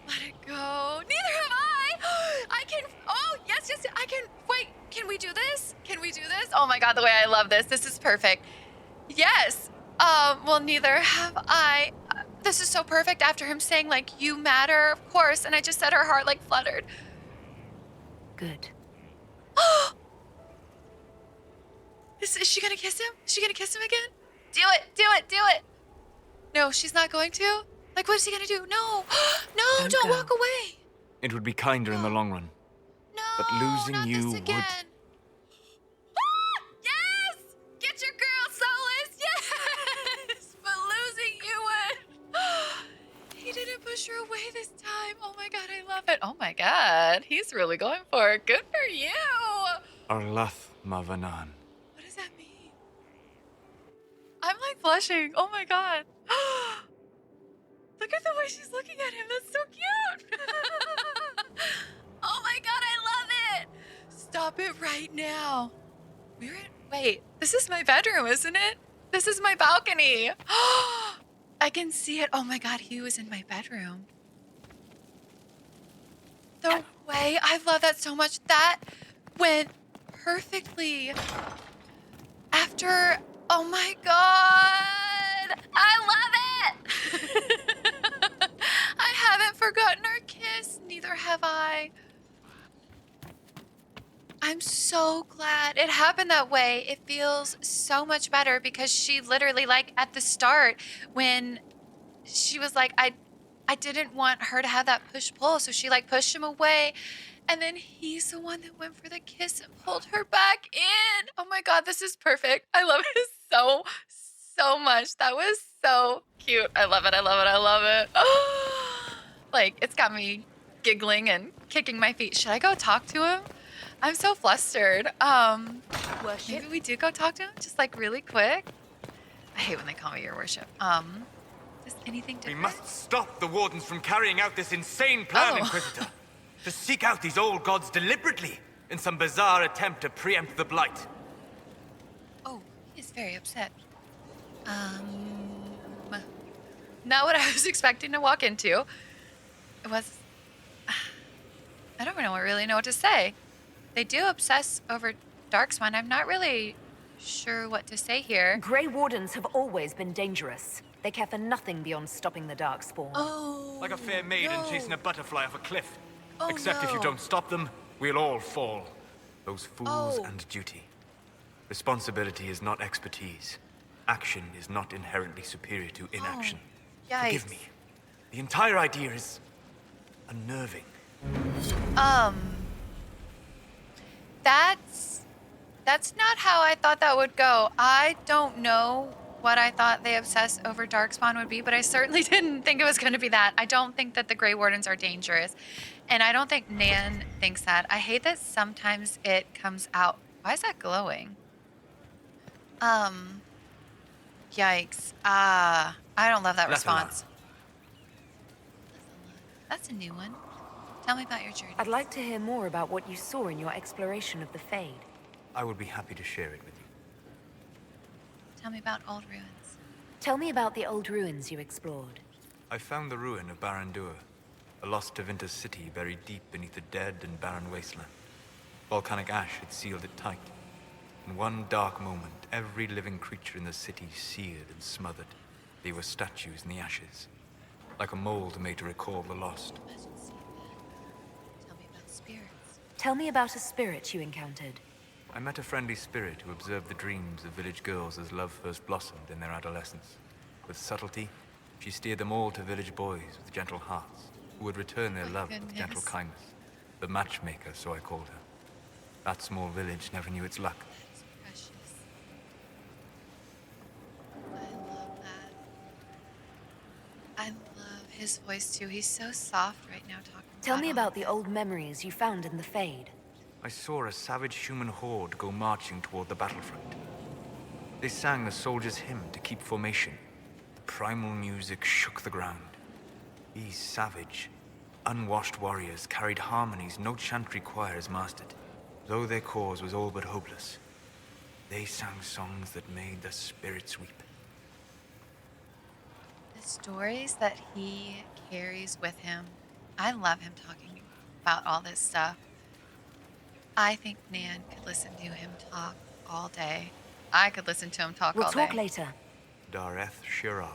Let it go. Neither have I. I can. Oh, yes, yes. I can. Wait, can we do this? Can we do this? Oh my God, the way I love this. This is perfect. Yes. Well, neither have I. This is so perfect after him saying, like, you matter, of course. And I just said her heart, like, fluttered. Good. Is she gonna kiss him? Is she gonna kiss him again? Do it, do it, do it. No, she's not going to? Like, what is he gonna do? No, no, don't walk away. It would be kinder in the long run. No, but losing not you this would... again. Yes! Get your girl, Solas! Yes! But losing you would... He didn't push her away this time. Oh my God, I love it. Oh my God, he's really going for it. Good for you. Arlath Mavanan. What does that mean? I'm like blushing. Oh my God. Look at the way she's looking at him. That's so cute. Oh my God, I love it. Stop it right now. Wait, this is my bedroom, isn't it? This is my balcony. I can see it. Oh my God, he was in my bedroom. The way, I love that so much. That went perfectly. After, oh my God, I love it. I haven't forgotten our kiss. Neither have I. I'm so glad it happened that way. It feels so much better because she literally, like, at the start when she was like, I didn't want her to have that push-pull, so she, like, pushed him away. And then he's the one that went for the kiss and pulled her back in. Oh my God, this is perfect. I love it so, so much. That was so cute. I love it, I love it, I love it. Like, it's got me giggling and kicking my feet. Should I go talk to him? I'm so flustered. Maybe we do go talk to him, just like really quick. I hate when they call me your worship. Just anything different? We must stop the Wardens from carrying out this insane plan, Inquisitor. To seek out these old gods deliberately in some bizarre attempt to preempt the Blight. Oh, he is very upset. Not what I was expecting to walk into. It was... I don't really know what to say. They do obsess over Darkspawn. I'm not really sure what to say here. Grey Wardens have always been dangerous. They care for nothing beyond stopping the Darkspawn. Oh, like a fair maiden chasing a butterfly off a cliff. Oh, Except if you don't stop them, we'll all fall. Those fools and duty. Responsibility is not expertise. Action is not inherently superior to inaction. Yikes. Forgive me. The entire idea is unnerving. That's not how I thought that would go. I don't know what I thought they obsess over Darkspawn would be, but I certainly didn't think it was going to be that. I don't think that the Grey Wardens are dangerous, and I don't think Nan thinks that. I hate that sometimes it comes out. Why is that glowing? Yikes. I don't love that response. That's a new one. Tell me about your journey. I'd like to hear more about what you saw in your exploration of the Fade. I would be happy to share it with you. Tell me about old ruins. Tell me about the old ruins you explored. I found the ruin of Barandur, a lost Tevinter city buried deep beneath a dead and barren wasteland. Volcanic ash had sealed it tight. In one dark moment, every living creature in the city seared and smothered. They were statues in the ashes, like a mold made to recall the lost. Tell me about spirits. Tell me about a spirit you encountered. I met a friendly spirit who observed the dreams of village girls as love first blossomed in their adolescence. With subtlety, she steered them all to village boys with gentle hearts, who would return their love with gentle kindness. The matchmaker, so I called her. That small village never knew its luck. That's precious. I love that. I love his voice too. He's so soft right now talking. Tell me about the old memories you found in the Fade. I saw a savage human horde go marching toward the battlefront. They sang the soldiers' hymn to keep formation. The primal music shook the ground. These savage, unwashed warriors carried harmonies no chantry choirs mastered, though their cause was all but hopeless. They sang songs that made the spirits weep. The stories that he carries with him. I love him talking about all this stuff. I think Nan could listen to him talk all day. I could listen to him talk all day. We'll talk later. Dareth Shira.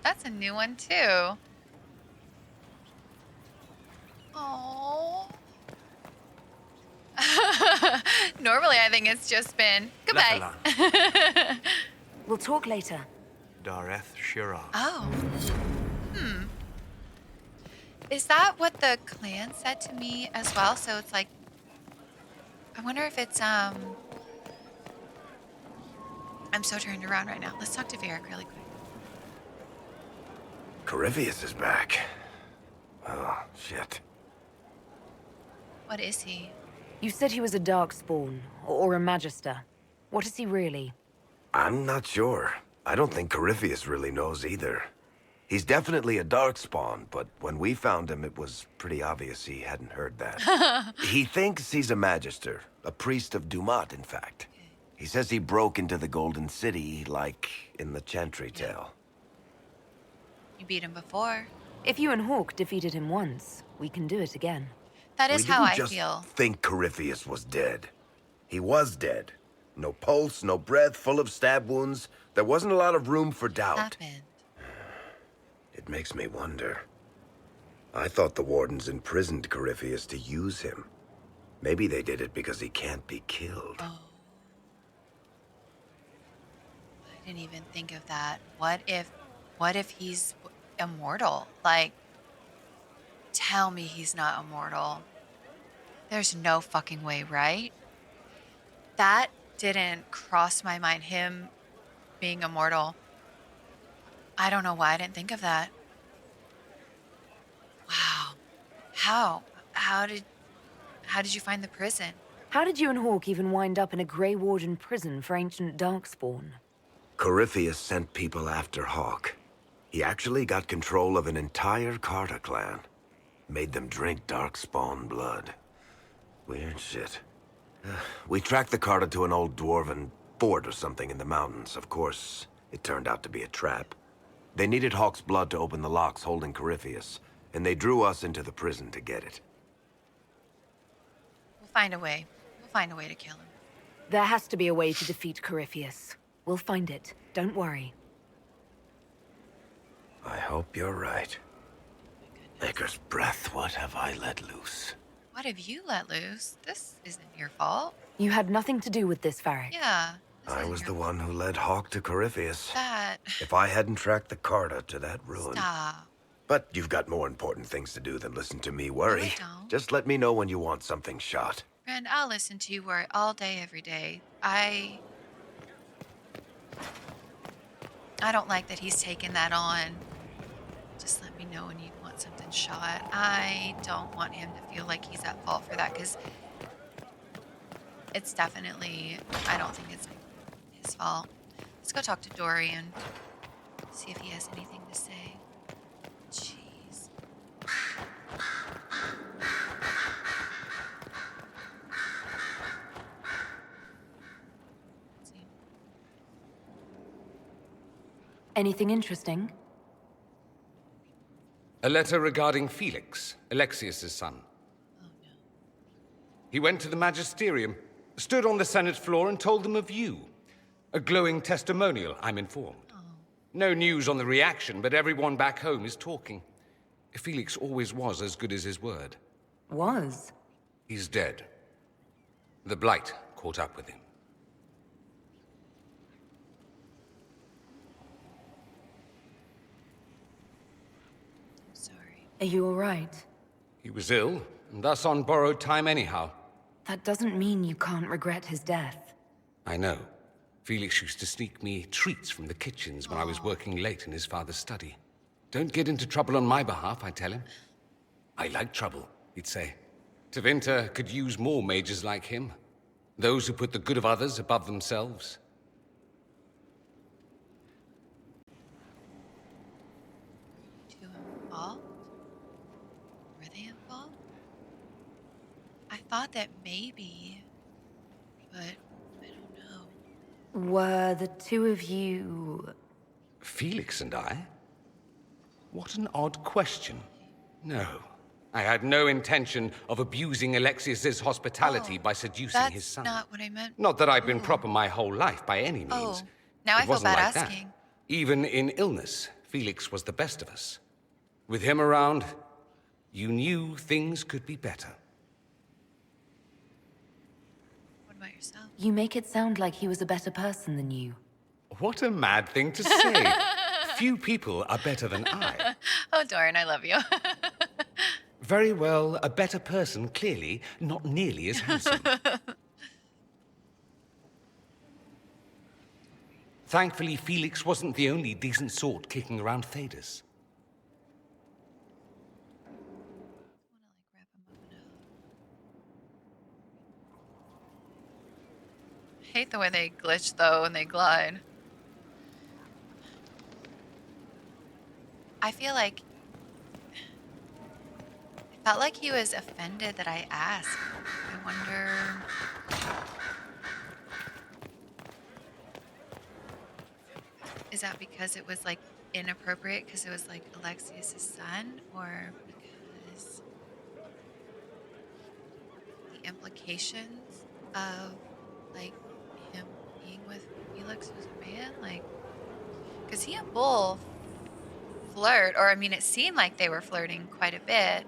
That's a new one too. Oh. Normally, I think it's just been goodbye. We'll talk later. Dareth Shira. Oh. Is that what the clan said to me as well? So it's like, I wonder if it's I'm so turned around right now. Let's talk to Varric really quick. Corypheus is back. Oh, shit. What is he? You said he was a Darkspawn, or a Magister. What is he really? I'm not sure. I don't think Corypheus really knows either. He's definitely a Darkspawn, but when we found him, it was pretty obvious he hadn't heard that. He thinks he's a Magister, a priest of Dumat, in fact. He says he broke into the Golden City, like in the Chantry tale. You beat him before. If you and Hawk defeated him once, we can do it again. That is We how didn't I just feel. think Corypheus was dead. He was dead. No pulse, no breath, full of stab wounds. There wasn't a lot of room for doubt. Happened. It makes me wonder. I thought the Wardens imprisoned Corypheus to use him. Maybe they did it because he can't be killed. Oh. I didn't even think of that. What if he's immortal? Like, tell me he's not immortal. There's no fucking way, right? That didn't cross my mind, him being immortal. I don't know why I didn't think of that. Wow. How did you find the prison? How did you and Hawk even wind up in a Grey Warden prison for ancient Darkspawn? Corypheus sent people after Hawk. He actually got control of an entire Carta clan. Made them drink Darkspawn blood. Weird shit. We tracked the Carta to an old dwarven fort or something in the mountains. Of course, it turned out to be a trap. They needed Hawk's blood to open the locks holding Corypheus, and they drew us into the prison to get it. We'll find a way. We'll find a way to kill him. There has to be a way to defeat Corypheus. We'll find it. Don't worry. I hope you're right. Maker's breath, what have I let loose? What have you let loose? This isn't your fault. You had nothing to do with this, Varric. Yeah. I was the one who led Hawk to Corypheus. That. If I hadn't tracked the Carta to that ruin. Stop. But you've got more important things to do than listen to me worry. No, I don't. Just let me know when you want something shot. Friend, I'll listen to you worry all day, every day. I don't like that he's taken that on. Just let me know when you want something shot. I don't want him to feel like he's at fault for that, because it's definitely, I don't think it's his fault. Let's go talk to Dorian. See if he has anything to say. Jeez. Anything interesting? A letter regarding Felix, Alexius's son. He went to the Magisterium, stood on the Senate floor and told them of you. A glowing testimonial, I'm informed. No news on the reaction, but everyone back home is talking. Felix always was as good as his word. Was? He's dead. The Blight caught up with him. Are you all right? He was ill, and thus on borrowed time anyhow. That doesn't mean you can't regret his death. I know. Felix used to sneak me treats from the kitchens when I was working late in his father's study. Don't get into trouble on my behalf, I tell him. I like trouble, he'd say. Tevinter could use more mages like him. Those who put the good of others above themselves. Too involved? Were they involved? I thought that maybe, but I don't know. Were the two of you... Felix and I? What an odd question. No. I had no intention of abusing Alexius's hospitality by seducing his son. That's not what I meant. Not that I've been proper my whole life, by any means. Oh, now I feel wasn't bad like that. asking. Even in illness, Felix was the best of us. With him around, you knew things could be better. What about yourself? You make it sound like he was a better person than you. What a mad thing to say. Few people are better than I. Oh, Doran, I love you. Very well, a better person, clearly, not nearly as handsome. Thankfully, Felix wasn't the only decent sort kicking around Thedas. I hate the way they glitch, though, when they glide. I feel like... I felt like he was offended that I asked. I wonder... Is that because it was, like, inappropriate because it was, like, Alexius' son? Or because the implications of, like, him being with Felix's man? Like, because he and Bull flirt, or I mean, it seemed like they were flirting quite a bit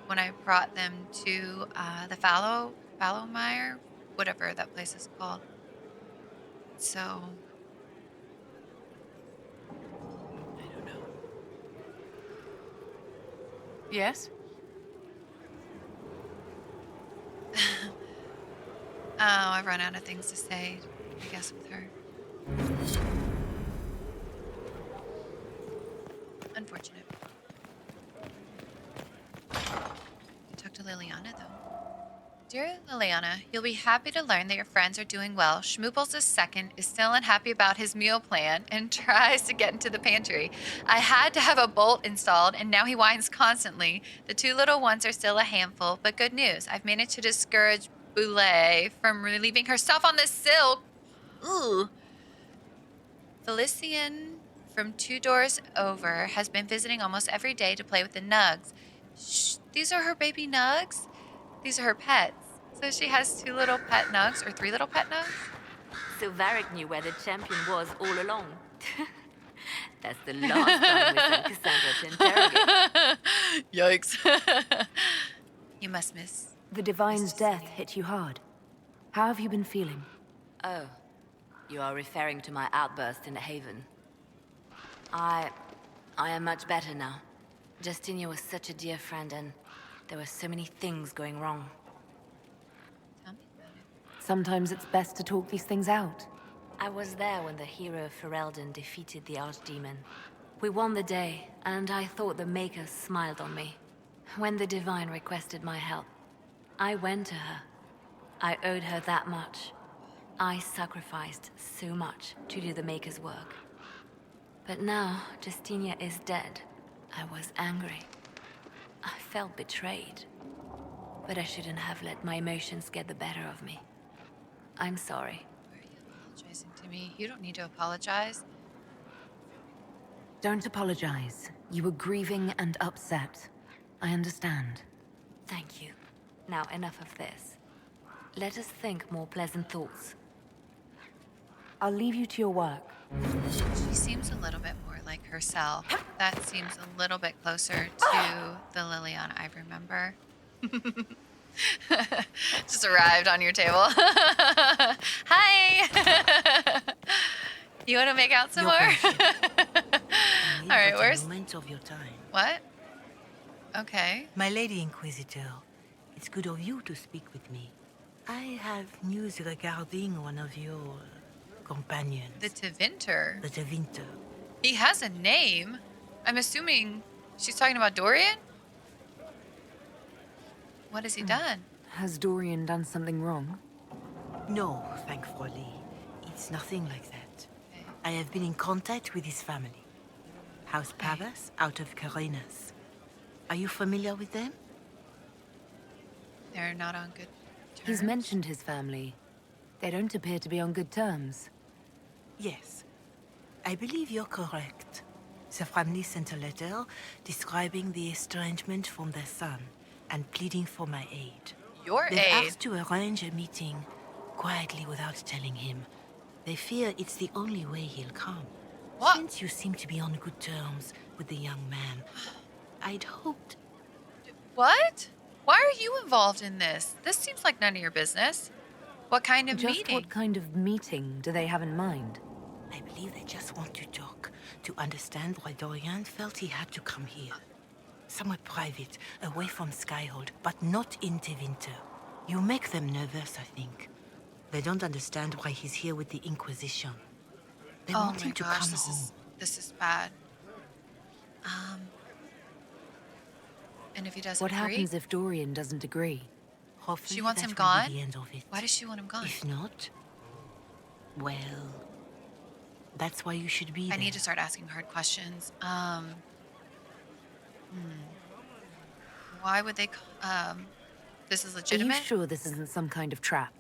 when I brought them to the Fallowmire, whatever that place is called. So, I don't know. Yes? Oh, I've run out of things to say, I guess, with her. Unfortunate. Talk to Liliana, though. Dear Liliana, you'll be happy to learn that your friends are doing well. Schmoobles II is still unhappy about his meal plan and tries to get into the pantry. I had to have a bolt installed, and now he whines constantly. The two little ones are still a handful, but good news. I've managed to discourage Boulay from relieving herself on the silk. Ooh. Felician from 2 doors over has been visiting almost every day to play with the nugs. Shh, these are her baby nugs? These are her pets. So she has 2 little pet nugs, or 3 little pet nugs? So Varric knew where the champion was all along. That's the last time we sent Cassandra to interrogate. Yikes. You must miss. The Divine's death hit you hard. How have you been feeling? Oh, you are referring to my outburst in the Haven. I am much better now. Justinia was such a dear friend, and there were so many things going wrong. Sometimes it's best to talk these things out. I was there when the hero Ferelden defeated the Archdemon. We won the day, and I thought the Maker smiled on me. When the Divine requested my help, I went to her. I owed her that much. I sacrificed so much to do the Maker's work. But now, Justinia is dead. I was angry. I felt betrayed. But I shouldn't have let my emotions get the better of me. I'm sorry. Why are you apologizing to me? You don't need to apologize. Don't apologize. You were grieving and upset. I understand. Thank you. Now, enough of this. Let us think more pleasant thoughts. I'll leave you to your work. She seems a little bit more like herself. That seems a little bit closer to the Liliana I remember. Just arrived on your table. Hi! You want to make out some more? All right, where's... moment of your time. What? Okay. My Lady Inquisitor, it's good of you to speak with me. I have news regarding one of your companions. The Tevinter. The Tevinter. He has a name. I'm assuming she's talking about Dorian? What has he done? Has Dorian done something wrong? No, thankfully. It's nothing like that. I have been in contact with his family. House Pavas out of Carinas. Are you familiar with them? They're not on good terms. He's mentioned his family. They don't appear to be on good terms. Yes. I believe you're correct. The family sent a letter describing the estrangement from their son and pleading for my aid. Your They've aid? asked to arrange a meeting quietly without telling him. They fear it's the only way he'll come. What? Since you seem to be on good terms with the young man, I'd hoped... What? Why are you involved in this? This seems like none of your business. What kind of Just meeting? what kind of meeting do they have in mind? I believe they just want to talk, to understand why Dorian felt he had to come here. Somewhere private, away from Skyhold, but not in Tevinter. You make them nervous, I think. They don't understand why he's here with the Inquisition. They want him to come home. This is bad. And if he doesn't What agree? happens if Dorian doesn't agree? Hopefully She wants that him will gone? be the end of it. Why does she want him gone? If not, well, that's why you should be I there. need to start asking hard questions. Why would they... This is Are legitimate? you sure this isn't some kind of trap?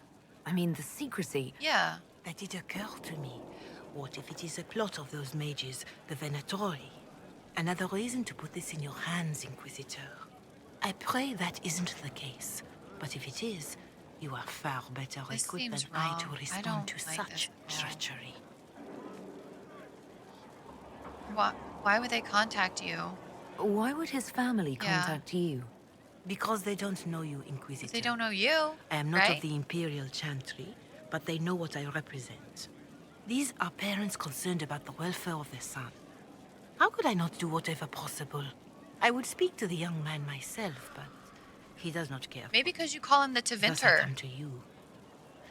I mean, the secrecy. Yeah. That did occur to me. What if it is a plot of those mages, the Venatori? Another reason to put this in your hands, Inquisitor. I pray that isn't the case. But if it is, you are far better This equipped than seems I wrong. to I respond don't to like such this at all. treachery. Why would they contact you? Why would his family Yeah. contact you? Because they don't know you, Inquisitor. They don't know you, I am not right? of the Imperial Chantry, but they know what I represent. These are parents concerned about the welfare of their son. How could I not do whatever possible? I would speak to the young man myself, but he does not care. Maybe because you call him the Thus I Tevinter. come to you.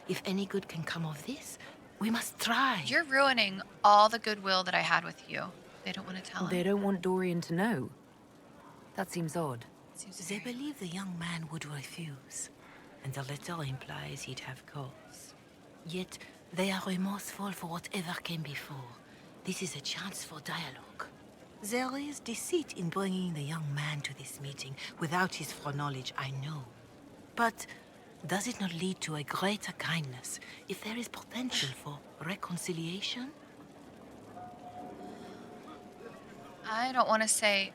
If any good can come of this, we must try. You're ruining all the goodwill that I had with you. They don't want to tell him. They don't want Dorian to know. That seems odd. They believe the young man would refuse, and the letter implies he'd have cause. Yet, they are remorseful for whatever came before. This is a chance for dialogue. There is deceit in bringing the young man to this meeting without his foreknowledge, I know. But does it not lead to a greater kindness if there is potential for reconciliation? I don't want to say...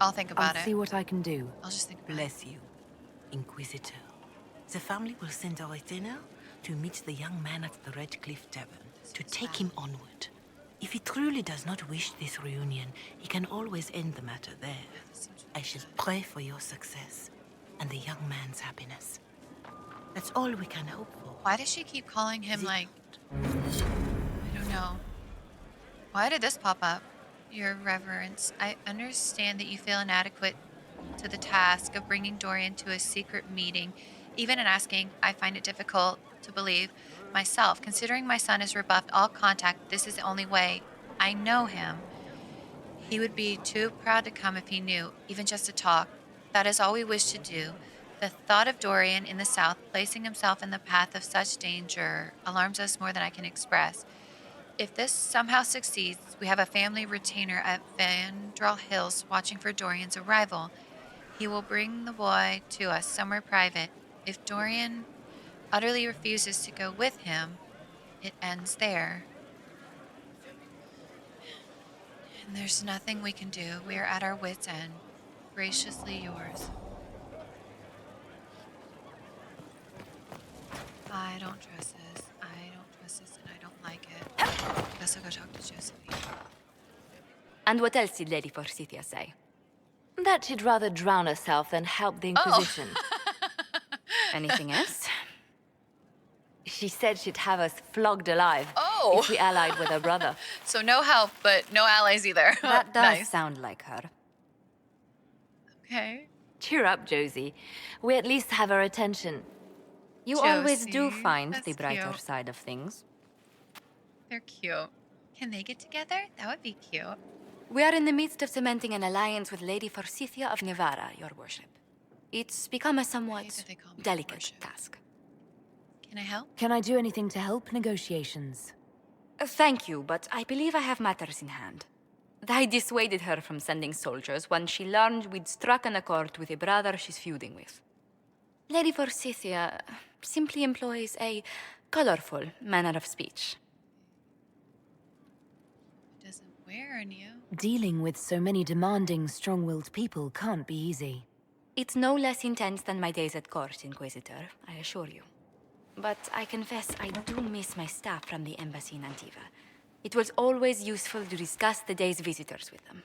I'll think about I'll it. see what I can do. I'll just think about Bless you, Inquisitor. The family will send a retainer to meet the young man at the Red Cliff Tavern, to take him onward. If he truly does not wish this reunion, he can always end the matter there. I shall pray for your success and the young man's happiness. That's all we can hope for. Why does she keep calling him, like... I don't know. Why did this pop up? Your Reverence, I understand that you feel inadequate to the task of bringing Dorian to a secret meeting. Even in asking, I find it difficult to believe myself. Considering my son has rebuffed all contact, this is the only way. I know him. He would be too proud to come if he knew, even just to talk. That is all we wish to do. The thought of Dorian in the south, placing himself in the path of such danger, alarms us more than I can express. If this somehow succeeds, we have a family retainer at Vandral Hills watching for Dorian's arrival. He will bring the boy to us somewhere private. If Dorian utterly refuses to go with him, it ends there. And there's nothing we can do. We are at our wits' end. Graciously yours. I don't trust this. I don't trust this and I don't like it. Guess I'll go talk to Josephine. And what else did Lady Forsythia say? That she'd rather drown herself than help the Inquisition. Anything else? She said she'd have us flogged alive if we allied with her brother. So no help, but no allies either. That does Nice. sound like her. Okay. Cheer up, Josie. We at least have her attention. You always do Josie, find that's the brighter cute. side of things. They're cute. Can they get together? That would be cute. We are in the midst of cementing an alliance with Lady Forsythia of Nevada, your worship. It's become a somewhat delicate task. Can I help? Can I do anything to help negotiations? Thank you, but I believe I have matters in hand. I dissuaded her from sending soldiers when she learned we'd struck an accord with a brother she's feuding with. Lady Forsythia simply employs a colorful manner of speech. It doesn't wear on you. Dealing with so many demanding, strong-willed people can't be easy. It's no less intense than my days at court, Inquisitor, I assure you. But I confess I do miss my staff from the embassy in Antiva. It was always useful to discuss the day's visitors with them.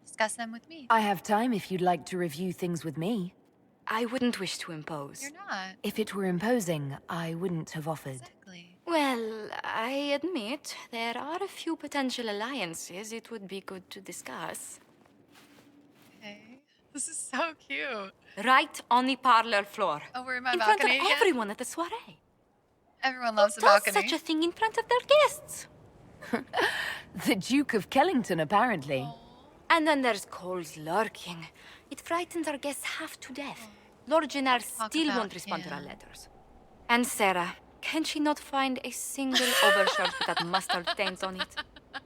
Discuss them with me. I have time if you'd like to review things with me. I wouldn't wish to impose. You're not. If it were imposing, I wouldn't have offered. Exactly. Well, I admit there are a few potential alliances it would be good to discuss. Okay. This is so cute. Right on the parlor floor. Oh, we're in my in balcony front of again? everyone at the soiree. Everyone loves the Who does balcony. such a thing in front of their guests? The Duke of Kellington, apparently. And then there's Cole's lurking. It frightens our guests half to death. Lord Jenner still about won't respond to our him. letters. And Sarah, can she not find a single overshirt without mustard stains on it?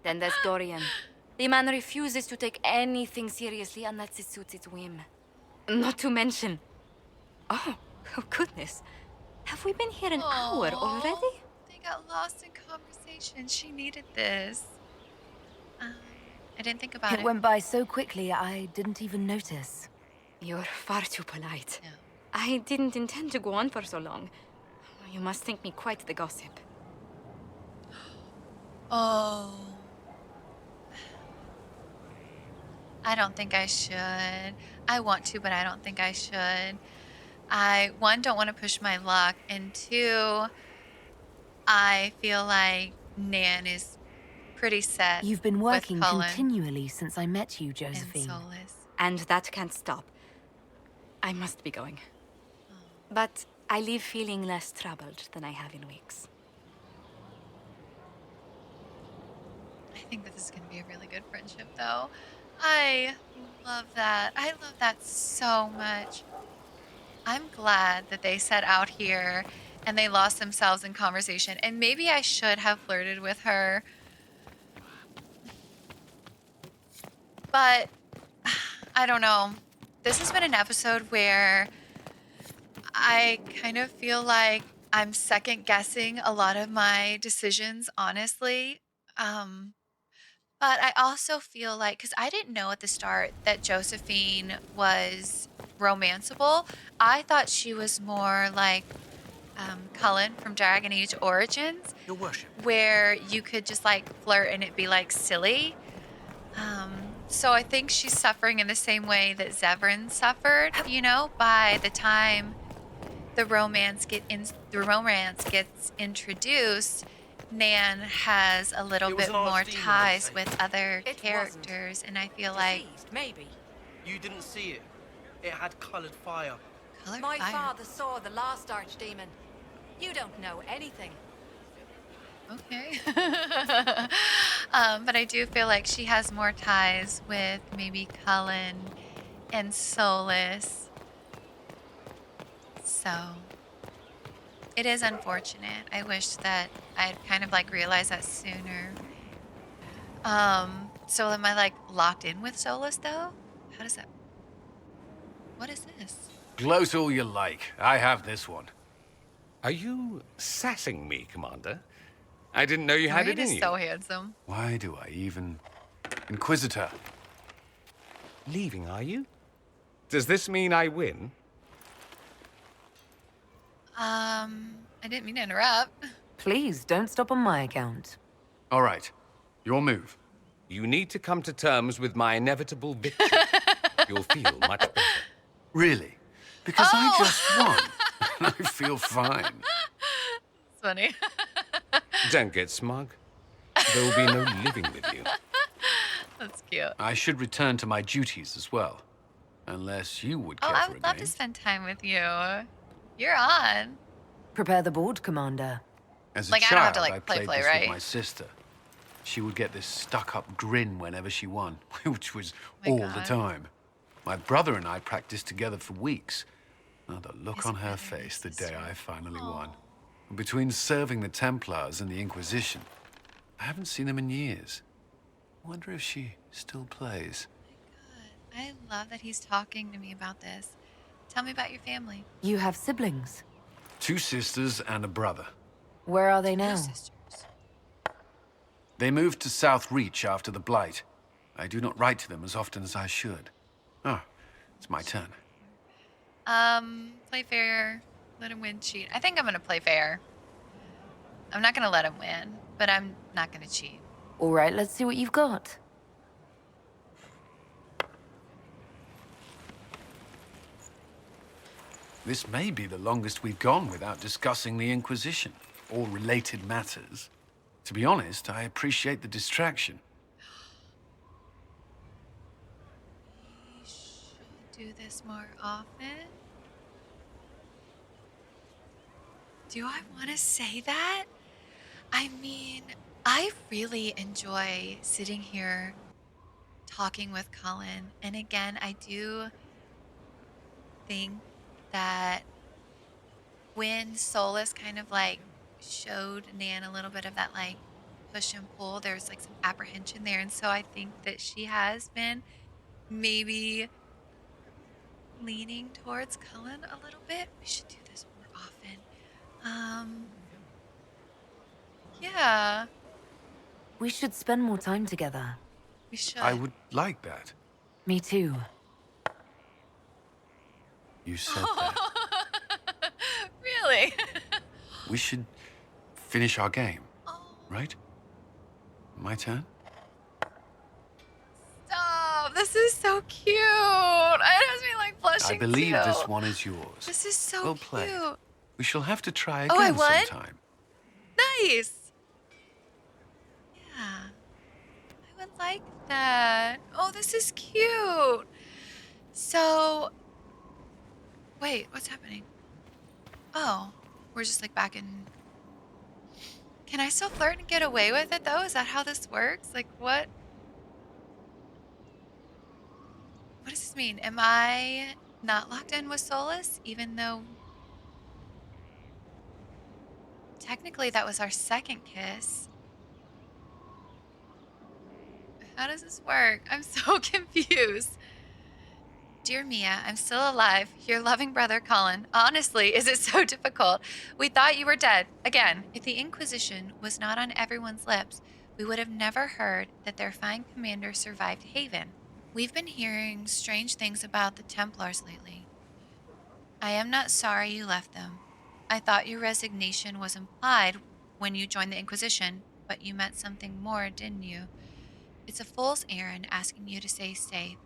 Then there's Dorian. The man refuses to take anything seriously unless it suits its whim. Not to mention... Oh goodness. Have we been here an hour already? They got lost in conversation. She needed this. I didn't think about it. It went by so quickly, I didn't even notice. You're far too polite. I didn't intend to go on for so long. You must think me quite the gossip. Oh. I don't think I should. I want to, but I don't think I should. I, one, don't want to push my luck, and two, I feel like Nan is pretty set. You've been working with Cullen continually since I met you, and Josephine. Solas. And that can't stop. I must be going. But I leave feeling less troubled than I have in weeks. I think that this is going to be a really good friendship, though. I love that. I love that so much. I'm glad that they set out here and they lost themselves in conversation. And maybe I should have flirted with her. But I don't know. This has been an episode where I kind of feel like I'm second guessing a lot of my decisions, honestly. But I also feel like, because I didn't know at the start that Josephine was romanceable. I thought she was more like Cullen from Dragon Age Origins, Your worship. where you could just like flirt and it'd be like silly. So I think she's suffering in the same way that Zevran suffered, you know, by the time the romance gets introduced. Nan has a little bit more ties with other characters, and I feel like Maybe. You didn't see it. It had colored fire. My father saw the last archdemon. You don't know anything. Okay. But I do feel like she has more ties with maybe Cullen and Solas. So it is unfortunate. I wish that I had kind of like realized that sooner. So am I like locked in with Solas though? How does that? What is this? Gloat all you like. I have this one. Are you sassing me, Commander? I didn't know you had it Dorian in is you. so handsome. Why do I even... Inquisitor. Leaving, are you? Does this mean I win? I didn't mean to interrupt. Please, don't stop on my account. All right. Your move. You need to come to terms with my inevitable victory. You'll feel much better. Really? Because I just won. I feel fine. It's funny. Don't get smug. There will be no living with you. That's cute. I should return to my duties as well. Unless you would care Oh, I for a would love game. to spend time with you. You're on. Prepare the board, Commander. As a Like, I child, don't have to, like, I play, played this right? with my sister. She would get this stuck-up grin whenever she won, which was Oh my all the God. time. My brother and I practiced together for weeks. Oh, the look on her face the day I finally won. Between serving the Templars and the Inquisition, I haven't seen them in years. I wonder if she still plays. I love that he's talking to me about this. Tell me about your family. You have siblings. 2 sisters and a brother. Where are they now? They moved to South Reach after the Blight. I do not write to them as often as I should. Oh, it's my turn. Play fair. Let him win, cheat. I think I'm gonna play fair. I'm not gonna let him win, but I'm not gonna cheat. All right, let's see what you've got. This may be the longest we've gone without discussing the Inquisition, or related matters. To be honest, I appreciate the distraction. We should do this more often. Do I want to say that? I mean, I really enjoy sitting here talking with Colin. And again, I do think that when Solas kind of like showed Nan a little bit of that like push and pull, there's like some apprehension there. And so I think that she has been maybe leaning towards Cullen a little bit. We should do this more often. Yeah, We should spend more time together. we should. I would like that. Me too. You said that. Really? We should finish our game, right? My turn? Stop. This is so cute. It has me like blushing I believe too. this one is yours. This is so Well cute. played. We shall have to try Oh, I again won? sometime. Nice. Yeah. I would like that. Oh, this is cute. So, wait, what's happening? Oh, we're just like back in. Can I still flirt and get away with it though? Is that how this works? Like what? What does this mean? Am I not locked in with Solas even though technically that was our second kiss? How does this work? I'm so confused. Dear Mia, I'm still alive. Your loving brother, Colin. Honestly, is it so difficult? We thought you were dead. Again, if the Inquisition was not on everyone's lips, we would have never heard that their fine commander survived Haven. We've been hearing strange things about the Templars lately. I am not sorry you left them. I thought your resignation was implied when you joined the Inquisition, but you meant something more, didn't you? It's a fool's errand asking you to stay safe.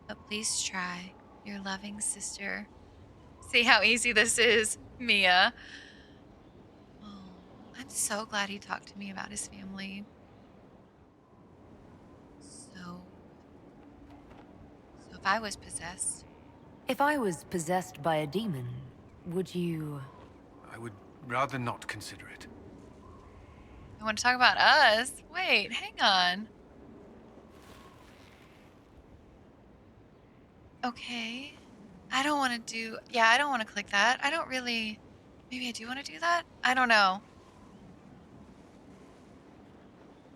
But please try. Your loving sister. See how easy this is, Mia. Oh, I'm so glad he talked to me about his family. So if I was possessed. If I was possessed by a demon, would you... I would rather not consider it. You want to talk about us? Wait, hang on. Okay. I don't want to do... Yeah, I don't want to click that. I don't really... Maybe I do want to do that? I don't know.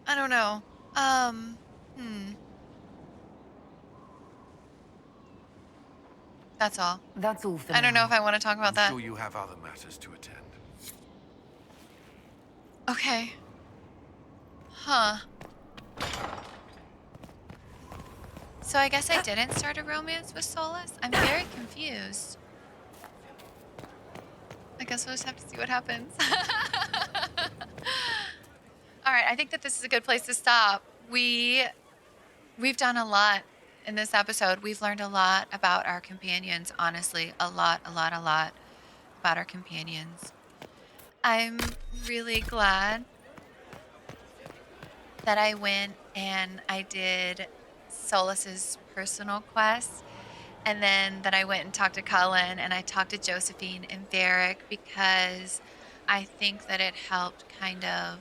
I don't know. That's all. That's all for I don't know now. if I want to talk about I'm that. sure you have other matters to attend. Okay. Huh. So I guess I didn't start a romance with Solas? I'm very confused. I guess we'll just have to see what happens. All right, I think that this is a good place to stop. We've done a lot in this episode. We've learned a lot about our companions, honestly. A lot about our companions. I'm really glad that I went and I did Solas's personal quest, and then that I went and talked to Cullen and I talked to Josephine and Varric, because I think that it helped kind of,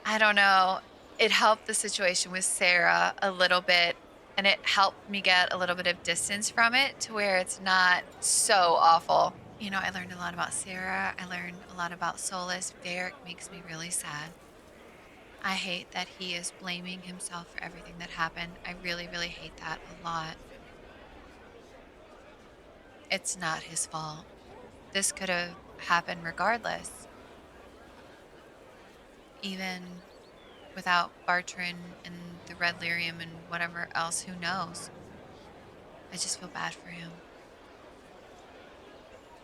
I don't know, it helped the situation with Sarah a little bit, and it helped me get a little bit of distance from it to where it's not so awful. You know, I learned a lot about Sarah. I learned a lot about Solas. Varric makes me really sad. I hate that he is blaming himself for everything that happened. I really hate that a lot. It's not his fault. This could have happened regardless. Even without Bartrand and the Red Lyrium and whatever else, who knows? I just feel bad for him.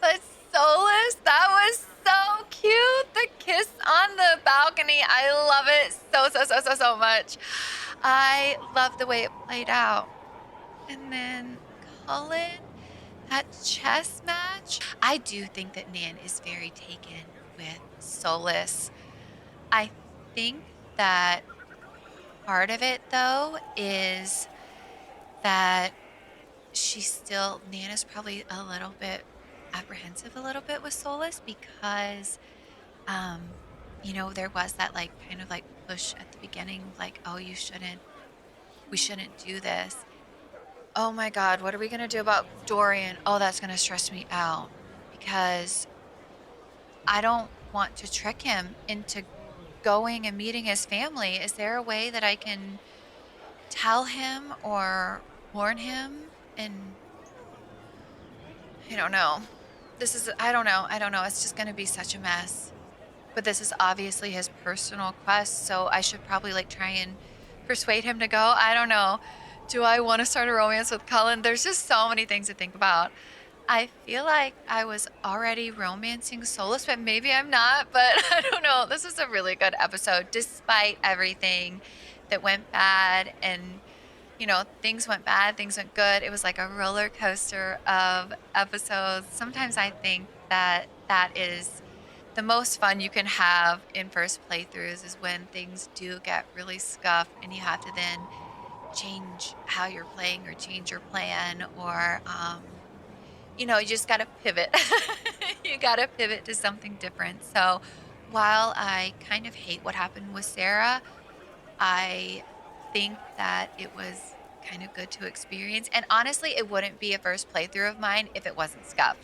But Solas, that was so cute. The kiss on the balcony. I love it so much. I love the way it played out. And then Cullen, that chess match. I do think that Nan is very taken with Solas. I think that part of it, though, is that Nan is probably a little bit apprehensive with Solas, because, you know, there was that like kind of like push at the beginning, like, oh, we shouldn't do this. Oh my God, what are we gonna do about Dorian? Oh, that's gonna stress me out, because I don't want to trick him into going and meeting his family. Is there a way that I can tell him or warn him? And I don't know. I don't know. It's just going to be such a mess. But this is obviously his personal quest, so I should probably like try and persuade him to go. I don't know. Do I want to start a romance with Cullen? There's just so many things to think about. I feel like I was already romancing Solas, but maybe I'm not. But I don't know. This is a really good episode, despite everything that went bad. And, you know, things went bad, things went good. It was like a roller coaster of episodes. Sometimes I think that is the most fun you can have in first playthroughs, is when things do get really scuffed and you have to then change how you're playing or change your plan, or, you know, you just got to pivot. You got to pivot to something different. So while I kind of hate what happened with Sarah, I think that it was kind of good to experience. And honestly, it wouldn't be a first playthrough of mine if it wasn't scuffed.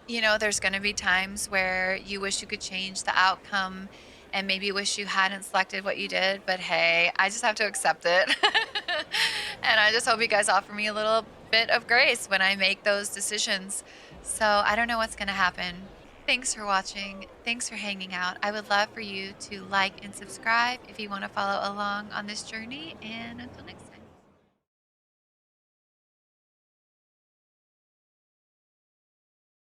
You know, there's going to be times where you wish you could change the outcome and maybe wish you hadn't selected what you did, but hey, I just have to accept it. And I just hope you guys offer me a little bit of grace when I make those decisions. So I don't know what's going to happen. Thanks for watching. Thanks for hanging out. I would love for you to like and subscribe if you want to follow along on this journey. And until next time.